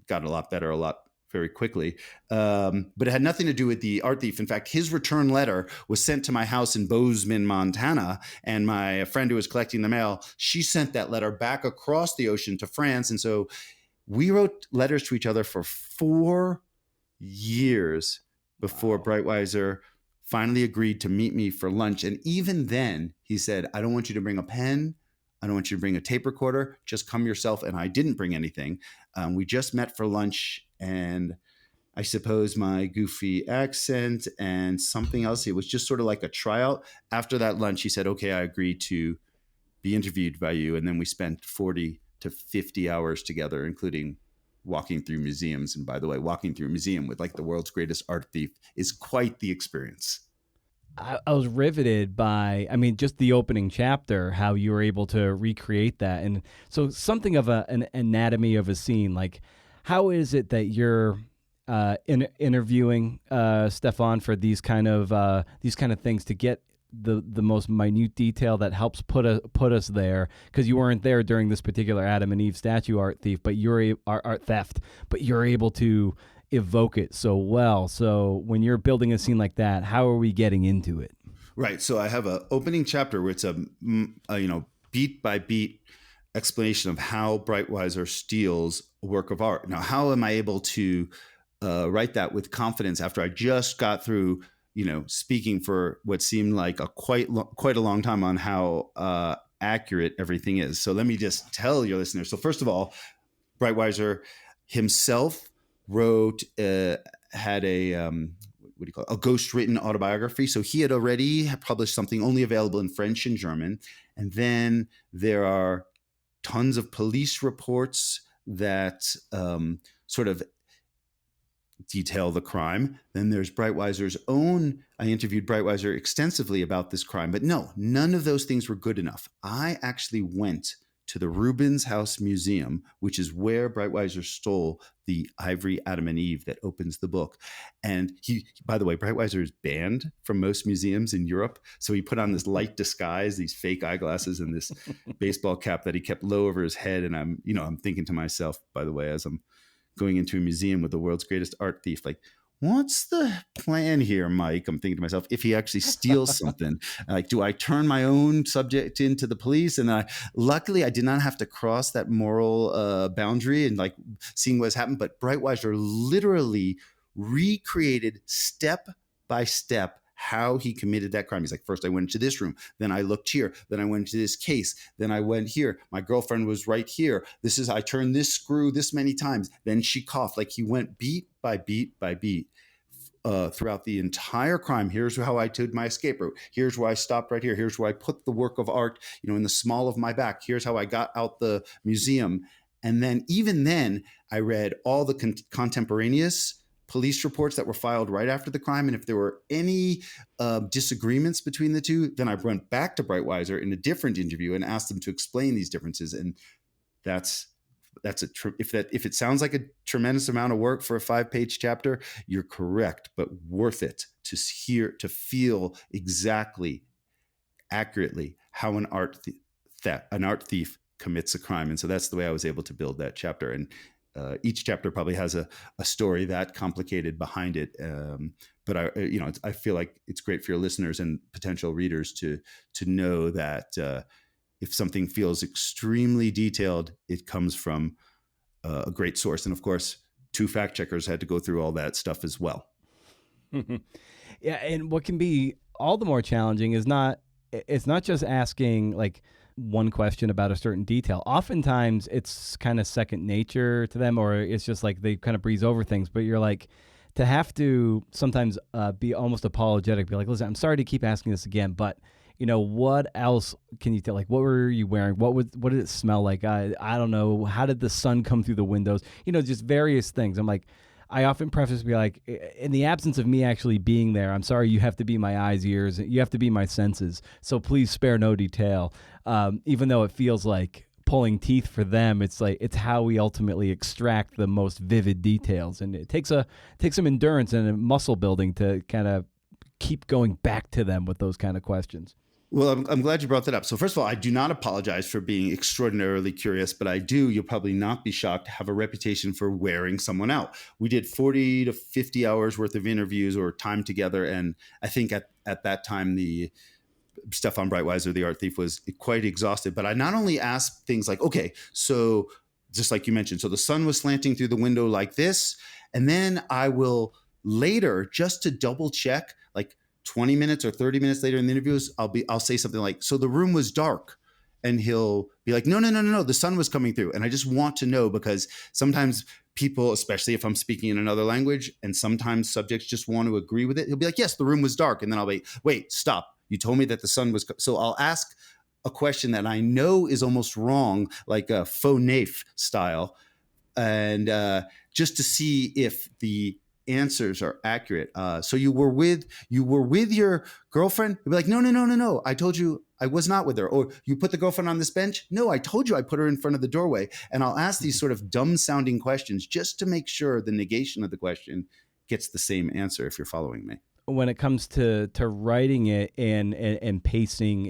got a lot better, very quickly. But it had nothing to do with the art thief. In fact, his return letter was sent to my house in Bozeman, Montana. And my friend who was collecting the mail, she sent that letter back across the ocean to France. And so we wrote letters to each other for 4 years before Breitweiser finally agreed to meet me for lunch. And even then, he said, I don't want you to bring a pen. I don't want you to bring a tape recorder. Just come yourself. And I didn't bring anything. We just met for lunch. And I suppose my goofy accent and something else, it was just sort of like a tryout. After that lunch, he said, okay, I agree to be interviewed by you. And then we spent 40 to 50 hours together, including walking through museums. And by the way, walking through a museum with like the world's greatest art thief is quite the experience. I was riveted by, just the opening chapter, how you were able to recreate that. And so something of an anatomy of a scene, like how is it that you're interviewing Stefan for these kind of things to get the most minute detail that helps put us there, because you weren't there during this particular Adam and Eve statue art thief, but art theft, but you're able to evoke it so well. So when you're building a scene like that, how are we getting into it? Right. So I have an opening chapter where it's a beat by beat explanation of how Breitweiser steals a work of art. Now, how am I able to write that with confidence after I just got through speaking for what seemed like quite a long time on how accurate everything is? So let me just tell your listeners. So first of all, Breitweiser himself had a a ghost written autobiography. So he had already published something only available in French and German. And then there are tons of police reports that sort of detail the crime. Then there's Breitweiser's own. I interviewed Breitweiser extensively about this crime, but no, none of those things were good enough. I actually went to the Rubens House Museum, which is where Breitweiser stole the ivory Adam and Eve that opens the book. And by the way, Breitweiser is banned from most museums in Europe. So he put on this light disguise, these fake eyeglasses and this baseball cap that he kept low over his head. And I'm thinking to myself, by the way, as I'm going into a museum with the world's greatest art thief, like, what's the plan here, Mike? I'm thinking to myself, if he actually steals something, like, do I turn my own subject into the police? And luckily, I did not have to cross that moral boundary and like seeing what's happened. But Breitweiser literally recreated step by step how he committed that crime. He's like, first I went into this room, then I looked here, then I went into this case, then I went here. My girlfriend was right here. I turned this screw this many times. Then she coughed. Like he went beat by beat by beat. Throughout the entire crime. Here's how I took my escape route. Here's where I stopped right here. Here's where I put the work of art, in the small of my back. Here's how I got out the museum. And then, even then, I read all the contemporaneous police reports that were filed right after the crime. And if there were any disagreements between the two, then I went back to Breitweiser in a different interview and asked them to explain these differences. And if it sounds like a tremendous amount of work for a 5-page chapter, you're correct, but worth it to feel exactly, accurately how an art thief commits a crime. And so that's the way I was able to build that chapter. And each chapter probably has a story that complicated behind it. But I feel like it's great for your listeners and potential readers to know that if something feels extremely detailed, it comes from a great source. And of course, 2 fact checkers had to go through all that stuff as well. Yeah, and what can be all the more challenging is it's not just asking like one question about a certain detail. Oftentimes it's kind of second nature to them, or it's just like they kind of breeze over things, but you're like, to have to sometimes be almost apologetic, be like, listen, I'm sorry to keep asking this again, but what else can you tell? Like, what were you wearing? What did it smell like? I don't know. How did the sun come through the windows? Just various things. I'm like, I often preface be like, in the absence of me actually being there, I'm sorry, you have to be my eyes, ears, you have to be my senses. So please spare no detail. Even though it feels like pulling teeth for them, it's how we ultimately extract the most vivid details. And it takes some endurance and a muscle building to kind of keep going back to them with those kind of questions. Well, I'm glad you brought that up. So first of all, I do not apologize for being extraordinarily curious, but I do, you'll probably not be shocked, have a reputation for wearing someone out. We did 40 to 50 hours worth of interviews or time together. And I think at that time, the Stefan Breitweiser, the art thief, was quite exhausted. But I not only asked things like, okay, so just like you mentioned, so the sun was slanting through the window like this. And then I will later, just to double check, like 20 minutes or 30 minutes later in the interviews, I'll say something like, so the room was dark. And he'll be like, no, the sun was coming through. And I just want to know, because sometimes people, especially if I'm speaking in another language, and sometimes subjects just want to agree with it. He'll be like, yes, the room was dark. And then I'll be, wait, stop. You told me that the sun was. So I'll ask a question that I know is almost wrong, like a faux naif style. And just to see if the answers are accurate. So you were with your girlfriend? You'd be like, no. I told you I was not with her. Or you put the girlfriend on this bench? No, I told you I put her in front of the doorway. And I'll ask these sort of dumb sounding questions just to make sure the negation of the question gets the same answer, if you're following me. When it comes to writing it and pacing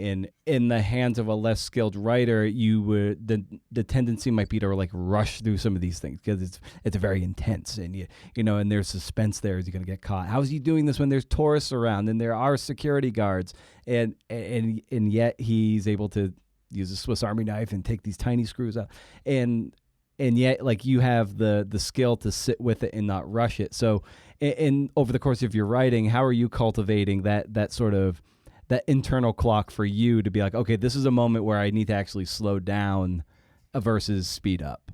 in the hands of a less skilled writer, the tendency might be to like rush through some of these things because it's very intense, and and there's suspense there. Is he going to get caught? How is he doing this when there's tourists around and there are security guards, and yet he's able to use a Swiss Army knife and take these tiny screws out, and yet like you have the skill to sit with it and not rush it. So in over the course of your writing, how are you cultivating that sort of that internal clock for you to be like, okay, this is a moment where I need to actually slow down versus speed up?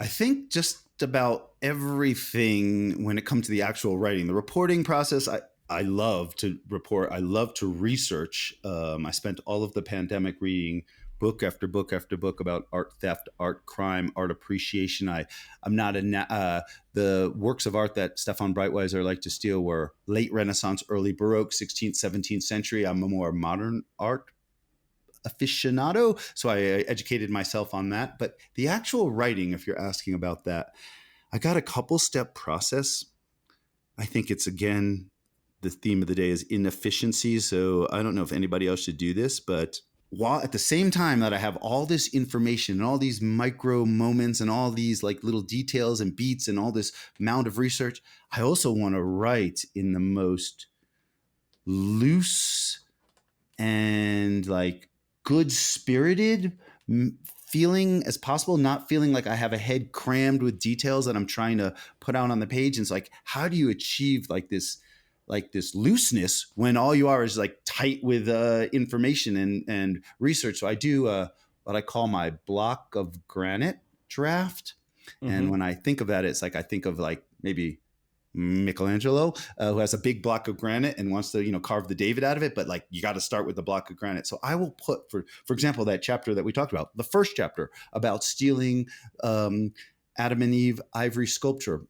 I think just about everything when it comes to the actual writing. The reporting process, I love to report. I love to research. I spent all of the pandemic reading book after book after book about art theft, art crime, art appreciation. I'm not the works of art that Stefan Breitweiser liked to steal were late Renaissance, early Baroque, 16th, 17th century. I'm a more modern art aficionado, so I educated myself on that. But the actual writing, if you're asking about that, I got a couple step process. I think it's, again, the theme of the day is inefficiency. So I don't know if anybody else should do this, but while at the same time that I have all this information and all these micro moments and all these like little details and beats and all this amount of research, I also want to write in the most loose and like good spirited feeling as possible, not feeling like I have a head crammed with details that I'm trying to put out on the page. And it's like, how do you achieve like this like this looseness when all you are is like tight with information and research. So I do what I call my block of granite draft. And when I think of that, it's like I think of like maybe Michelangelo, who has a big block of granite and wants to, carve the David out of it. But like, you got to start with the block of granite. So I will put, for example, that chapter that we talked about, the first chapter about stealing Adam and Eve ivory sculpture.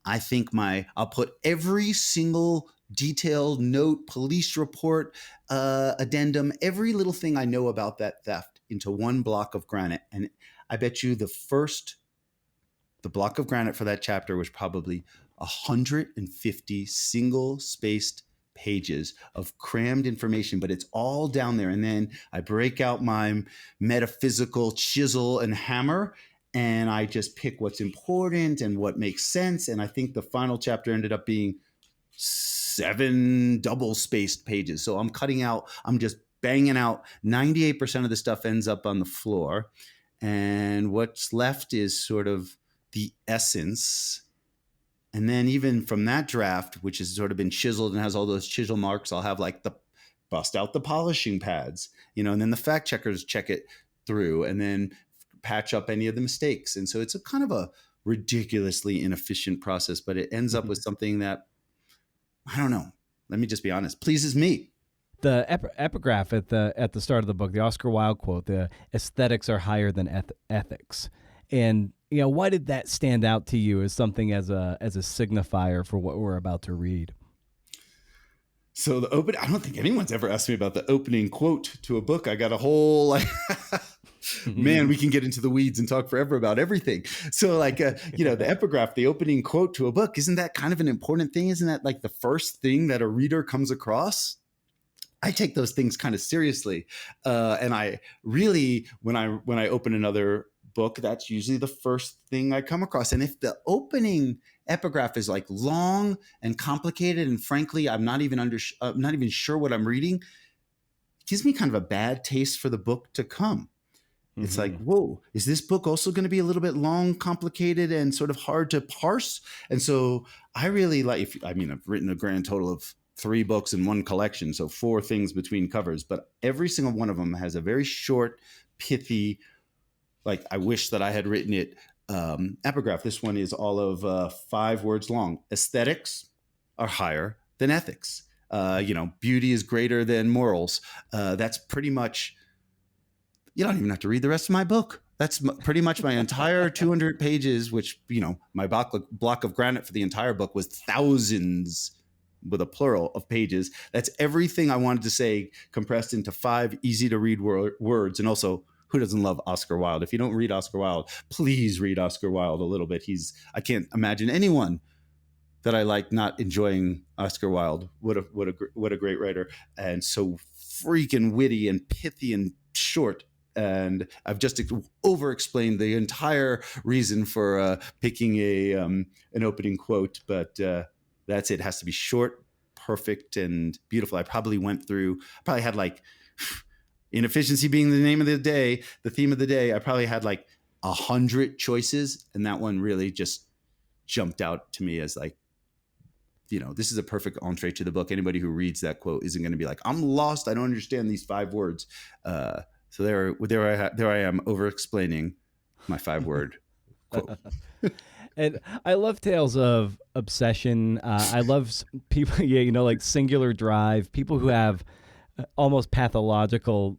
I think I'll put every single detailed note, police report, addendum, every little thing I know about that theft into one block of granite. And I bet you the block of granite for that chapter was probably 150 single spaced pages of crammed information, but it's all down there. And then I break out my metaphysical chisel and hammer, and I just pick what's important and what makes sense. And I think the final chapter ended up being 7 double spaced pages. So I'm just banging out 98% of the stuff ends up on the floor. And what's left is sort of the essence. And then even from that draft, which has sort of been chiseled and has all those chisel marks, I'll have like bust out the polishing pads, and then the fact checkers check it through and then patch up any of the mistakes. And so it's a kind of a ridiculously inefficient process, but it ends up with something that, I don't know, let me just be honest, pleases me. The epigraph at the start of the book, the Oscar Wilde quote, the aesthetics are higher than ethics. And, why did that stand out to you as something as a signifier for what we're about to read? So I don't think anyone's ever asked me about the opening quote to a book. I got a whole, man, we can get into the weeds and talk forever about everything. So the epigraph, the opening quote to a book, isn't that kind of an important thing? Isn't that like the first thing that a reader comes across? I take those things kind of seriously. And I really, when I open another book, that's usually the first thing I come across. And if the opening epigraph is like long and complicated, and frankly, I'm not even sure what I'm reading, it gives me kind of a bad taste for the book to come. Mm-hmm. It's like, whoa, is this book also going to be a little bit long, complicated, and sort of hard to parse? And so I really I've written a grand total of 3 books in one collection, so 4 things between covers, but every single one of them has a very short, pithy, like I wish that I had written it, epigraph. This one is all of 5 words long. Aesthetics are higher than ethics. Beauty is greater than morals. That's pretty much, you don't even have to read the rest of my book. That's pretty much my entire 200 pages, which, my block of granite for the entire book was thousands with a plural of pages. That's everything I wanted to say compressed into 5 easy to read words. And also, who doesn't love Oscar Wilde? If you don't read Oscar Wilde, please read Oscar Wilde a little bit. I can't imagine anyone that I like not enjoying Oscar Wilde. What a great writer, and so freaking witty and pithy and short. And I've just over-explained the entire reason for picking an opening quote, but that's it. It has to be short, perfect, and beautiful. I probably had like, inefficiency being the theme of the day, I probably had like 100 choices. And that one really just jumped out to me as like, this is a perfect entree to the book. Anybody who reads that quote isn't going to be like, I'm lost, I don't understand these 5 words. So there I am over-explaining my 5-word quote. And I love tales of obsession. I love people, like singular drive, people who have almost pathological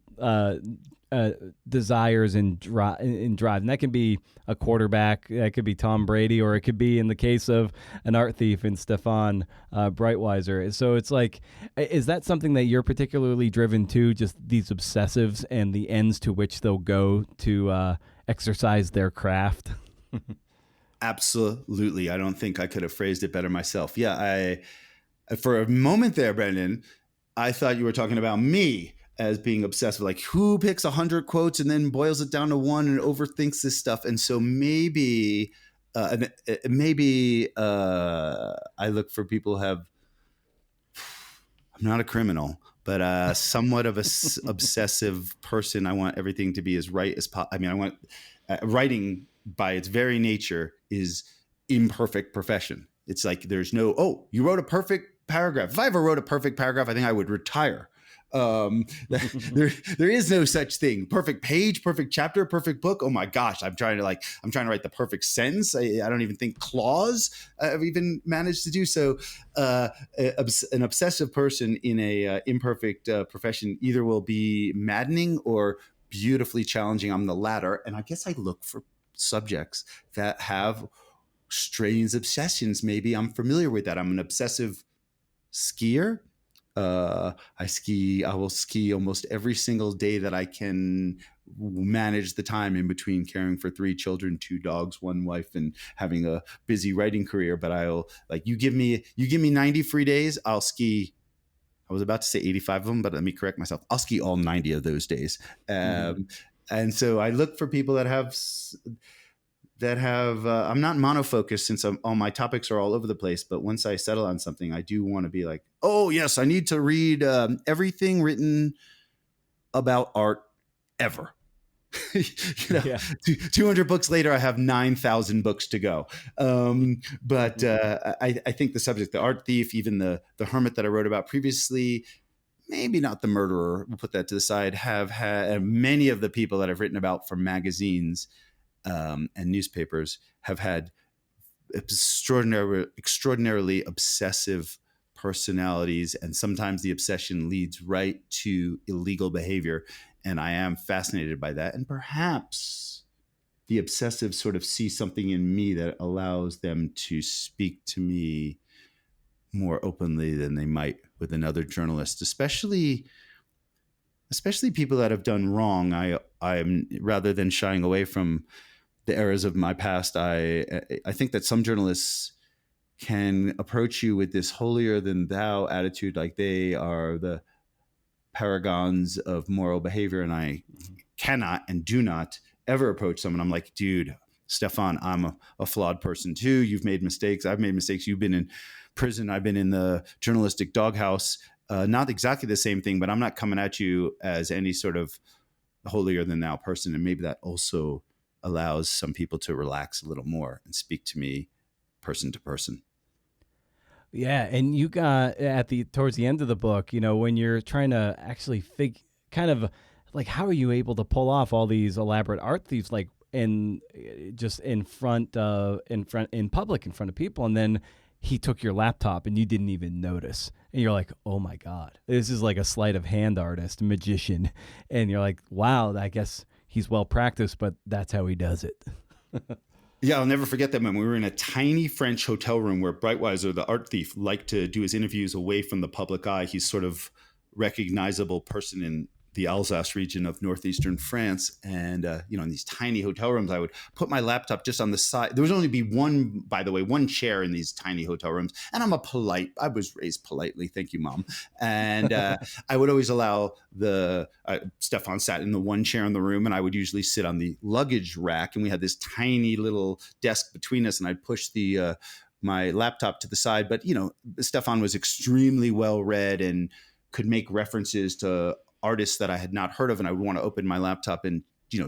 desires and drive. And that can be a quarterback, that could be Tom Brady, or it could be, in the case of an art thief, in Stefan Breitweiser. So it's like, is that something that you're particularly driven to, just these obsessives and the ends to which they'll go to exercise their craft? Absolutely. I don't think I could have phrased it better myself. Yeah, for a moment there, Brendan, I thought you were talking about me as being obsessed with like who picks 100 quotes and then boils it down to one and overthinks this stuff. And so maybe I look for people who have, I'm not a criminal, but somewhat of a obsessive person. I want everything to be as right as possible. I mean, I want writing by its very nature is imperfect perfection. It's like there's no, oh, you wrote a perfect paragraph. If I ever wrote a perfect paragraph, I think I would retire. There is no such thing. Perfect page, perfect chapter, perfect book. Oh my gosh, I'm trying to write the perfect sentence. I don't even think clause I've even managed to do so. An obsessive person in a imperfect profession either will be maddening or beautifully challenging. I'm the latter, and I guess I look for subjects that have strange obsessions. Maybe I'm familiar with that. I'm an obsessive skier. I will ski almost every single day that I can manage the time in between caring for 3 children, 2 dogs, 1 wife, and having a busy writing career. But I'll you give me 90 free days, I'll ski. I was about to say 85 of them, but let me correct myself. I'll ski all 90 of those days. And so I look for people that have I'm not monofocused since all my topics are all over the place, but once I settle on something, I do want to be like, oh yes, I need to read everything written about art ever. 200 books later, I have 9,000 books to go. But I think the subject, the art thief, even the hermit that I wrote about previously, maybe not the murderer, we'll put that to the side, have had many of the people that I've written about for magazines and newspapers have had extraordinarily obsessive personalities, and sometimes the obsession leads right to illegal behavior. And I am fascinated by that. And perhaps the obsessive sort of see something in me that allows them to speak to me more openly than they might with another journalist, especially people that have done wrong. I'm rather than shying away from the errors of my past, I think that some journalists can approach you with this holier than thou attitude, like they are the paragons of moral behavior, and I cannot and do not ever approach someone. I'm like, dude, Stefan, I'm a flawed person too. You've made mistakes. I've made mistakes. You've been in prison. I've been in the journalistic doghouse. Not exactly the same thing, but I'm not coming at you as any sort of holier than thou person. And maybe that also allows some people to relax a little more and speak to me person to person. Yeah, and you got towards the end of the book, when you're trying to actually kind of like, how are you able to pull off all these elaborate art thieves, like in public, in front of people, and then he took your laptop and you didn't even notice, and you're like, oh my God, this is like a sleight of hand artist, magician, and you're like, wow, I guess he's well practiced, but that's how he does it. Yeah, I'll never forget that moment. We were in a tiny French hotel room where Breitweiser, the art thief, liked to do his interviews away from the public eye. He's sort of recognizable person in the Alsace region of northeastern France. And, in these tiny hotel rooms, I would put my laptop just on the side. There was only be one chair in these tiny hotel rooms. And I was raised politely. Thank you, Mom. And I would always allow Stefan sat in the one chair in the room, and I would usually sit on the luggage rack. And we had this tiny little desk between us, and I'd push my laptop to the side. But, Stefan was extremely well read and could make references to artists that I had not heard of, and I would want to open my laptop and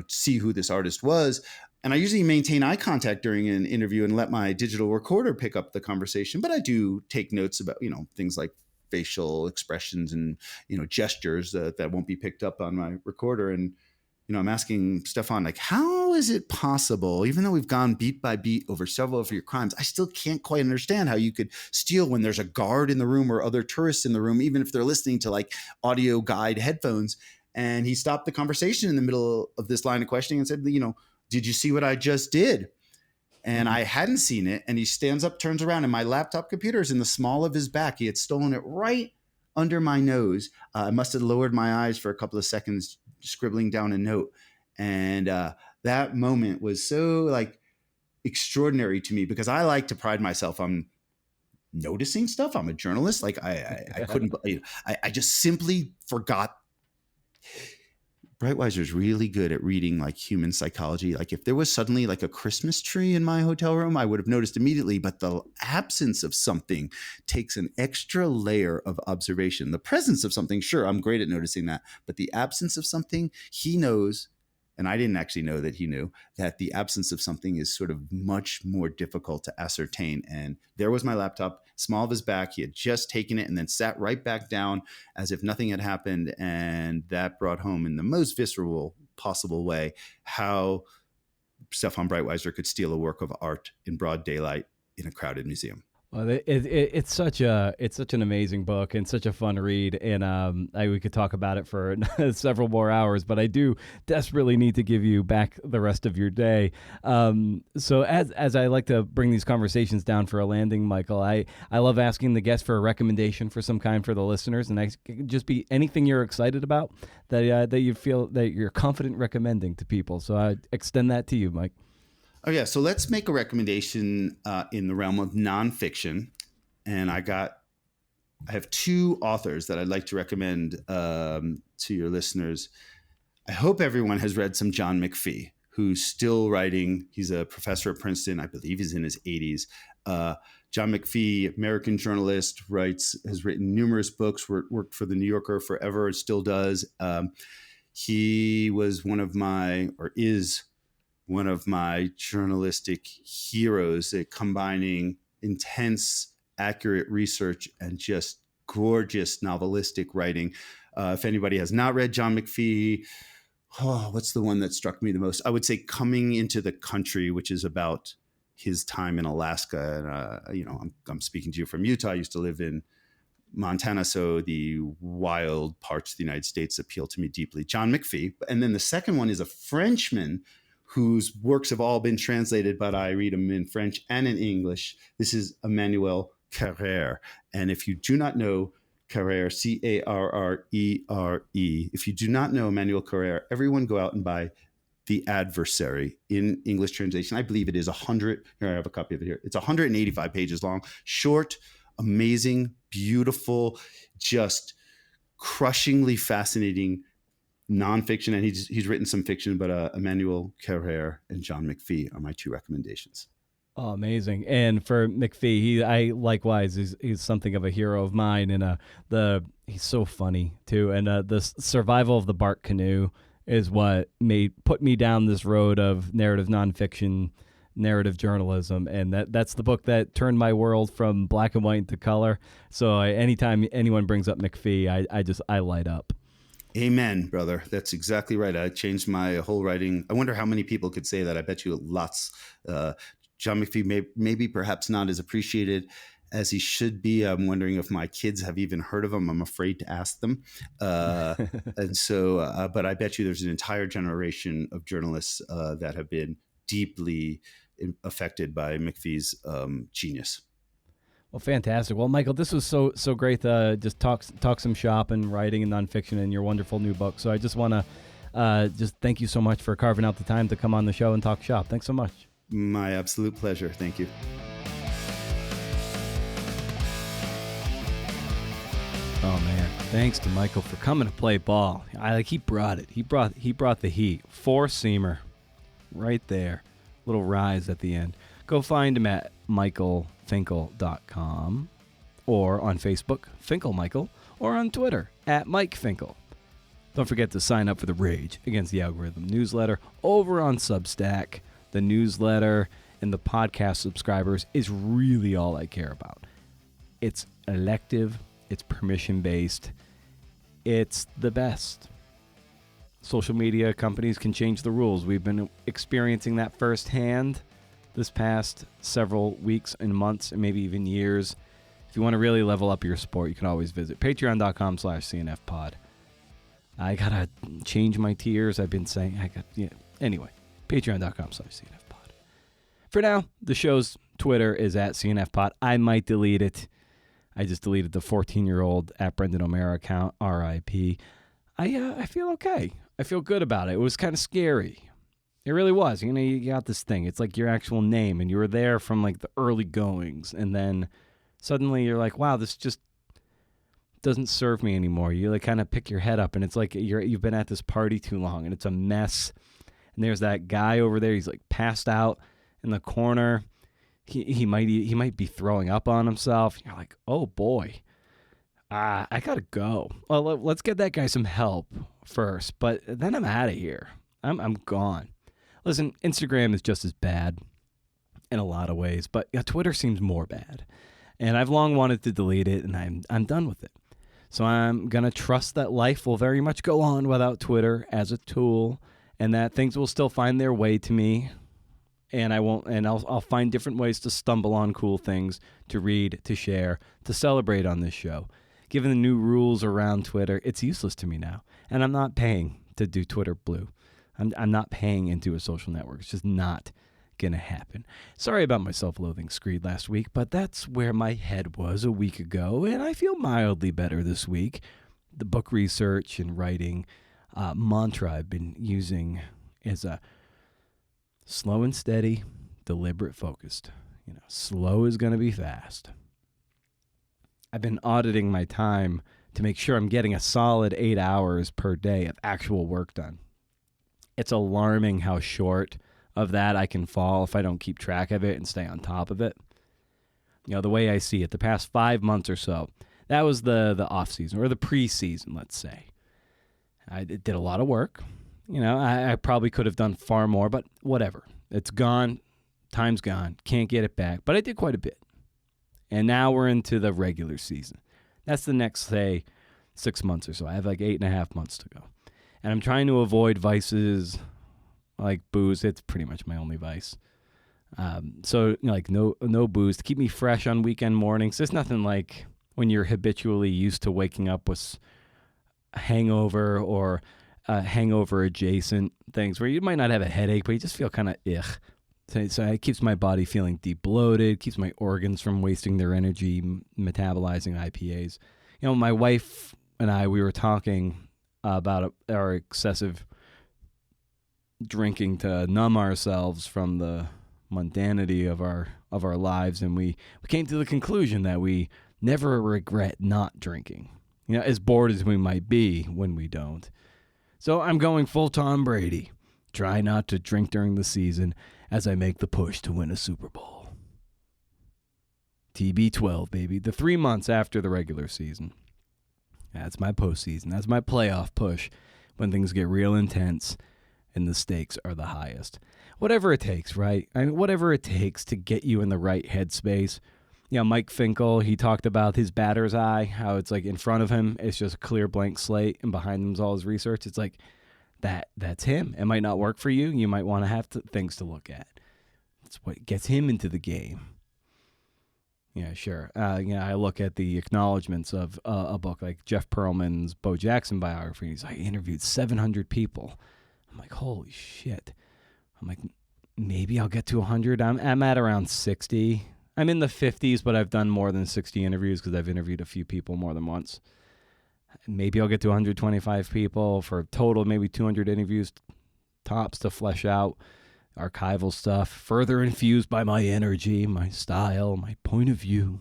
see who this artist was. And I usually maintain eye contact during an interview and let my digital recorder pick up the conversation. But I do take notes about things like facial expressions and gestures that won't be picked up on my recorder. And I'm asking Stefan, like, how is it possible, even though we've gone beat by beat over several of your crimes, I still can't quite understand how you could steal when there's a guard in the room or other tourists in the room, even if they're listening to like audio guide headphones. And he stopped the conversation in the middle of this line of questioning and said, did you see what I just did? And I hadn't seen it. And he stands up, turns around, and my laptop computer is in the small of his back. He had stolen it right under my nose. I must have lowered my eyes for a couple of seconds, scribbling down a note. And that moment was so like extraordinary to me, because I like to pride myself on noticing stuff. I'm a journalist. Like I couldn't, I just simply forgot. Breitweiser is really good at reading like human psychology. Like if there was suddenly like a Christmas tree in my hotel room, I would have noticed immediately, but the absence of something takes an extra layer of observation. The presence of something, sure, I'm great at noticing that, but the absence of something, he knows and I didn't actually know that he knew, that the absence of something is sort of much more difficult to ascertain. And there was my laptop, small of his back. He had just taken it and then sat right back down as if nothing had happened. And that brought home in the most visceral possible way how Stefan Breitweiser could steal a work of art in broad daylight in a crowded museum. Well, it's such an amazing book and such a fun read, and we could talk about it for several more hours, but I do desperately need to give you back the rest of your day. So as I like to bring these conversations down for a landing, Michael, I love asking the guest for a recommendation for some kind for the listeners, and it could just be anything you're excited about that you feel that you're confident recommending to people. So I extend that to you, Mike. Oh, yeah. So let's make a recommendation in the realm of nonfiction. And I have two authors that I'd like to recommend to your listeners. I hope everyone has read some John McPhee, who's still writing. He's a professor at Princeton. I believe he's in his 80s. John McPhee, American journalist, has written numerous books, worked for the New Yorker forever, still does. He was is one of my journalistic heroes at combining intense, accurate research and just gorgeous novelistic writing. If anybody has not read John McPhee, what's the one that struck me the most? I would say Coming into the Country, which is about his time in Alaska. And, I'm speaking to you from Utah. I used to live in Montana, so the wild parts of the United States appeal to me deeply. John McPhee. And then the second one is a Frenchman whose works have all been translated, but I read them in French and in English. This is Emmanuel Carrère. And if you do not know Carrère, Carrere, if you do not know Emmanuel Carrère, everyone go out and buy The Adversary in English translation. I believe it is 100. Here, I have a copy of it here. It's 185 pages long, short, amazing, beautiful, just crushingly fascinating nonfiction, and he's written some fiction, but Emmanuel Carrère and John McPhee are my two recommendations. Oh, amazing! And for McPhee, I likewise he's something of a hero of mine, and he's so funny too. And the survival of the bark canoe is what put me down this road of narrative nonfiction, narrative journalism, and that's the book that turned my world from black and white into color. So anytime anyone brings up McPhee, I light up. Amen, brother. That's exactly right. I changed my whole writing. I wonder how many people could say that. I bet you lots. John McPhee maybe perhaps not as appreciated as he should be. I'm wondering if my kids have even heard of him. I'm afraid to ask them. And so, but I bet you there's an entire generation of journalists that have been deeply affected by McPhee's genius. Well, fantastic. Well, Michael, this was so great to just talk some shop and writing and nonfiction and your wonderful new book. So I just want to just thank you so much for carving out the time to come on the show and talk shop. Thanks so much. My absolute pleasure. Thank you. Oh man, thanks to Michael for coming to play ball. He brought it. He brought the heat. Four-seamer, right there. Little rise at the end. Go find him at michaelfinkel.com or on Facebook, Finkel Michael, or on Twitter at Mike Finkel. Don't forget to sign up for the Rage Against the Algorithm newsletter over on Substack. The newsletter and the podcast subscribers is really all I care about. It's elective. It's permission-based. It's the best. Social media companies can change the rules. We've been experiencing that firsthand this past several weeks and months and maybe even years. If you want to really level up your support, you can always visit patreon.com/CNFpod. I got to change my tiers. I've been saying, anyway, patreon.com/CNFpod. For now, the show's Twitter is at CNFpod. I might delete it. I just deleted the 14-year-old at Brendan O'Mara account, RIP. I feel okay. I feel good about it. It was kind of scary. It really was. You got this thing. It's like your actual name, and you were there from like the early goings, and then suddenly you're like, wow, this just doesn't serve me anymore. You like kind of pick your head up, and it's like you've been at this party too long, and it's a mess. And there's that guy over there. He's like passed out in the corner. He might be throwing up on himself. You're like, oh boy, I gotta go. Well, let's get that guy some help first, but then I'm out of here. I'm gone. Listen, Instagram is just as bad in a lot of ways, but Twitter seems more bad. And I've long wanted to delete it, and I'm done with it. So I'm going to trust that life will very much go on without Twitter as a tool, and that things will still find their way to me, and I'll find different ways to stumble on cool things to read, to share, to celebrate on this show. Given the new rules around Twitter, it's useless to me now, and I'm not paying to do Twitter Blue. I'm not paying into a social network. It's just not going to happen. Sorry about my self-loathing screed last week, but that's where my head was a week ago, and I feel mildly better this week. The book research and writing mantra I've been using is a slow and steady, deliberate, focused. Slow is going to be fast. I've been auditing my time to make sure I'm getting a solid 8 hours per day of actual work done. It's alarming how short of that I can fall if I don't keep track of it and stay on top of it. The way I see it, the past 5 months or so, that was the off season or the preseason, let's say. I did a lot of work. I probably could have done far more, but whatever. It's gone. Time's gone. Can't get it back. But I did quite a bit. And now we're into the regular season. That's the next, say, 6 months or so. I have like 8.5 months to go. And I'm trying to avoid vices like booze. It's pretty much my only vice. So no booze to keep me fresh on weekend mornings. There's nothing like when you're habitually used to waking up with hangover or hangover adjacent things where you might not have a headache, but you just feel kind of ugh. So it keeps my body feeling deep bloated, keeps my organs from wasting their energy metabolizing IPAs. My wife and I, we were talking about our excessive drinking to numb ourselves from the mundanity of our lives, and we came to the conclusion that we never regret not drinking. As bored as we might be when we don't. So I'm going full Tom Brady. Try not to drink during the season as I make the push to win a Super Bowl. TB12, baby. The 3 months after the regular season. That's my postseason. That's my playoff push when things get real intense and the stakes are the highest. Whatever it takes, right? Whatever it takes to get you in the right headspace. Mike Finkel, he talked about his batter's eye, how it's like in front of him, it's just a clear blank slate, and behind him's all his research. It's like, that's him. It might not work for you. You might want to have things to look at. It's what gets him into the game. Yeah, sure. I look at the acknowledgments of a book like Jeff Pearlman's Bo Jackson biography. He's like, I interviewed 700 people. I'm like, holy shit. I'm like, maybe I'll get to 100. I'm at around 60. I'm in the 50s, but I've done more than 60 interviews because I've interviewed a few people more than once. Maybe I'll get to 125 people for a total, maybe 200 interviews tops to flesh out archival stuff, further infused by my energy, my style, my point of view.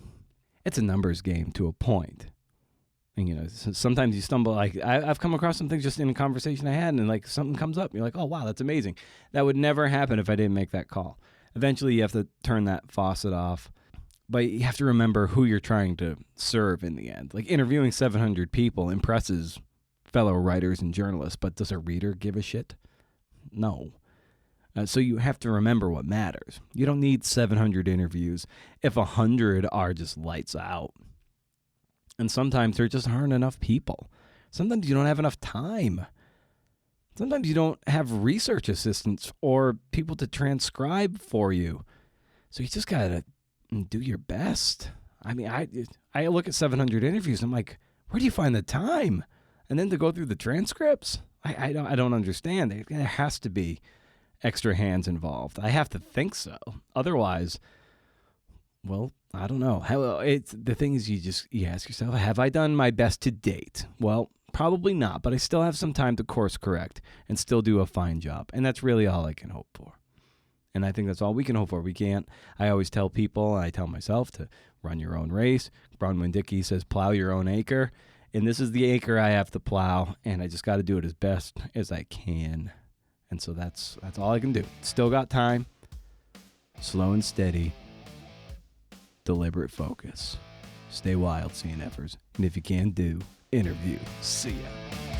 It's a numbers game to a point. And, sometimes you stumble, like I've come across some things just in a conversation I had, and like something comes up, and you're like, oh, wow, that's amazing. That would never happen if I didn't make that call. Eventually, you have to turn that faucet off. But you have to remember who you're trying to serve in the end. Like interviewing 700 people impresses fellow writers and journalists, but does a reader give a shit? No. So you have to remember what matters. You don't need 700 interviews if 100 are just lights out. And sometimes there just aren't enough people. Sometimes you don't have enough time. Sometimes you don't have research assistants or people to transcribe for you. So you just got to do your best. I mean, I look at 700 interviews. I'm like, where do you find the time? And then to go through the transcripts, I don't understand. There has to be extra hands involved. I have to think so. Otherwise, well, I don't know. The thing is, you ask yourself, have I done my best to date? Well, probably not, but I still have some time to course correct and still do a fine job. And that's really all I can hope for. And I think that's all we can hope for. We can't. I always tell people, and I tell myself, to run your own race. Bronwyn Dickey says, plow your own acre. And this is the acre I have to plow, and I just got to do it as best as I can. And so that's all I can do. Still got time. Slow and steady. Deliberate focus. Stay wild, CNFers. And if you can do, interview. See ya.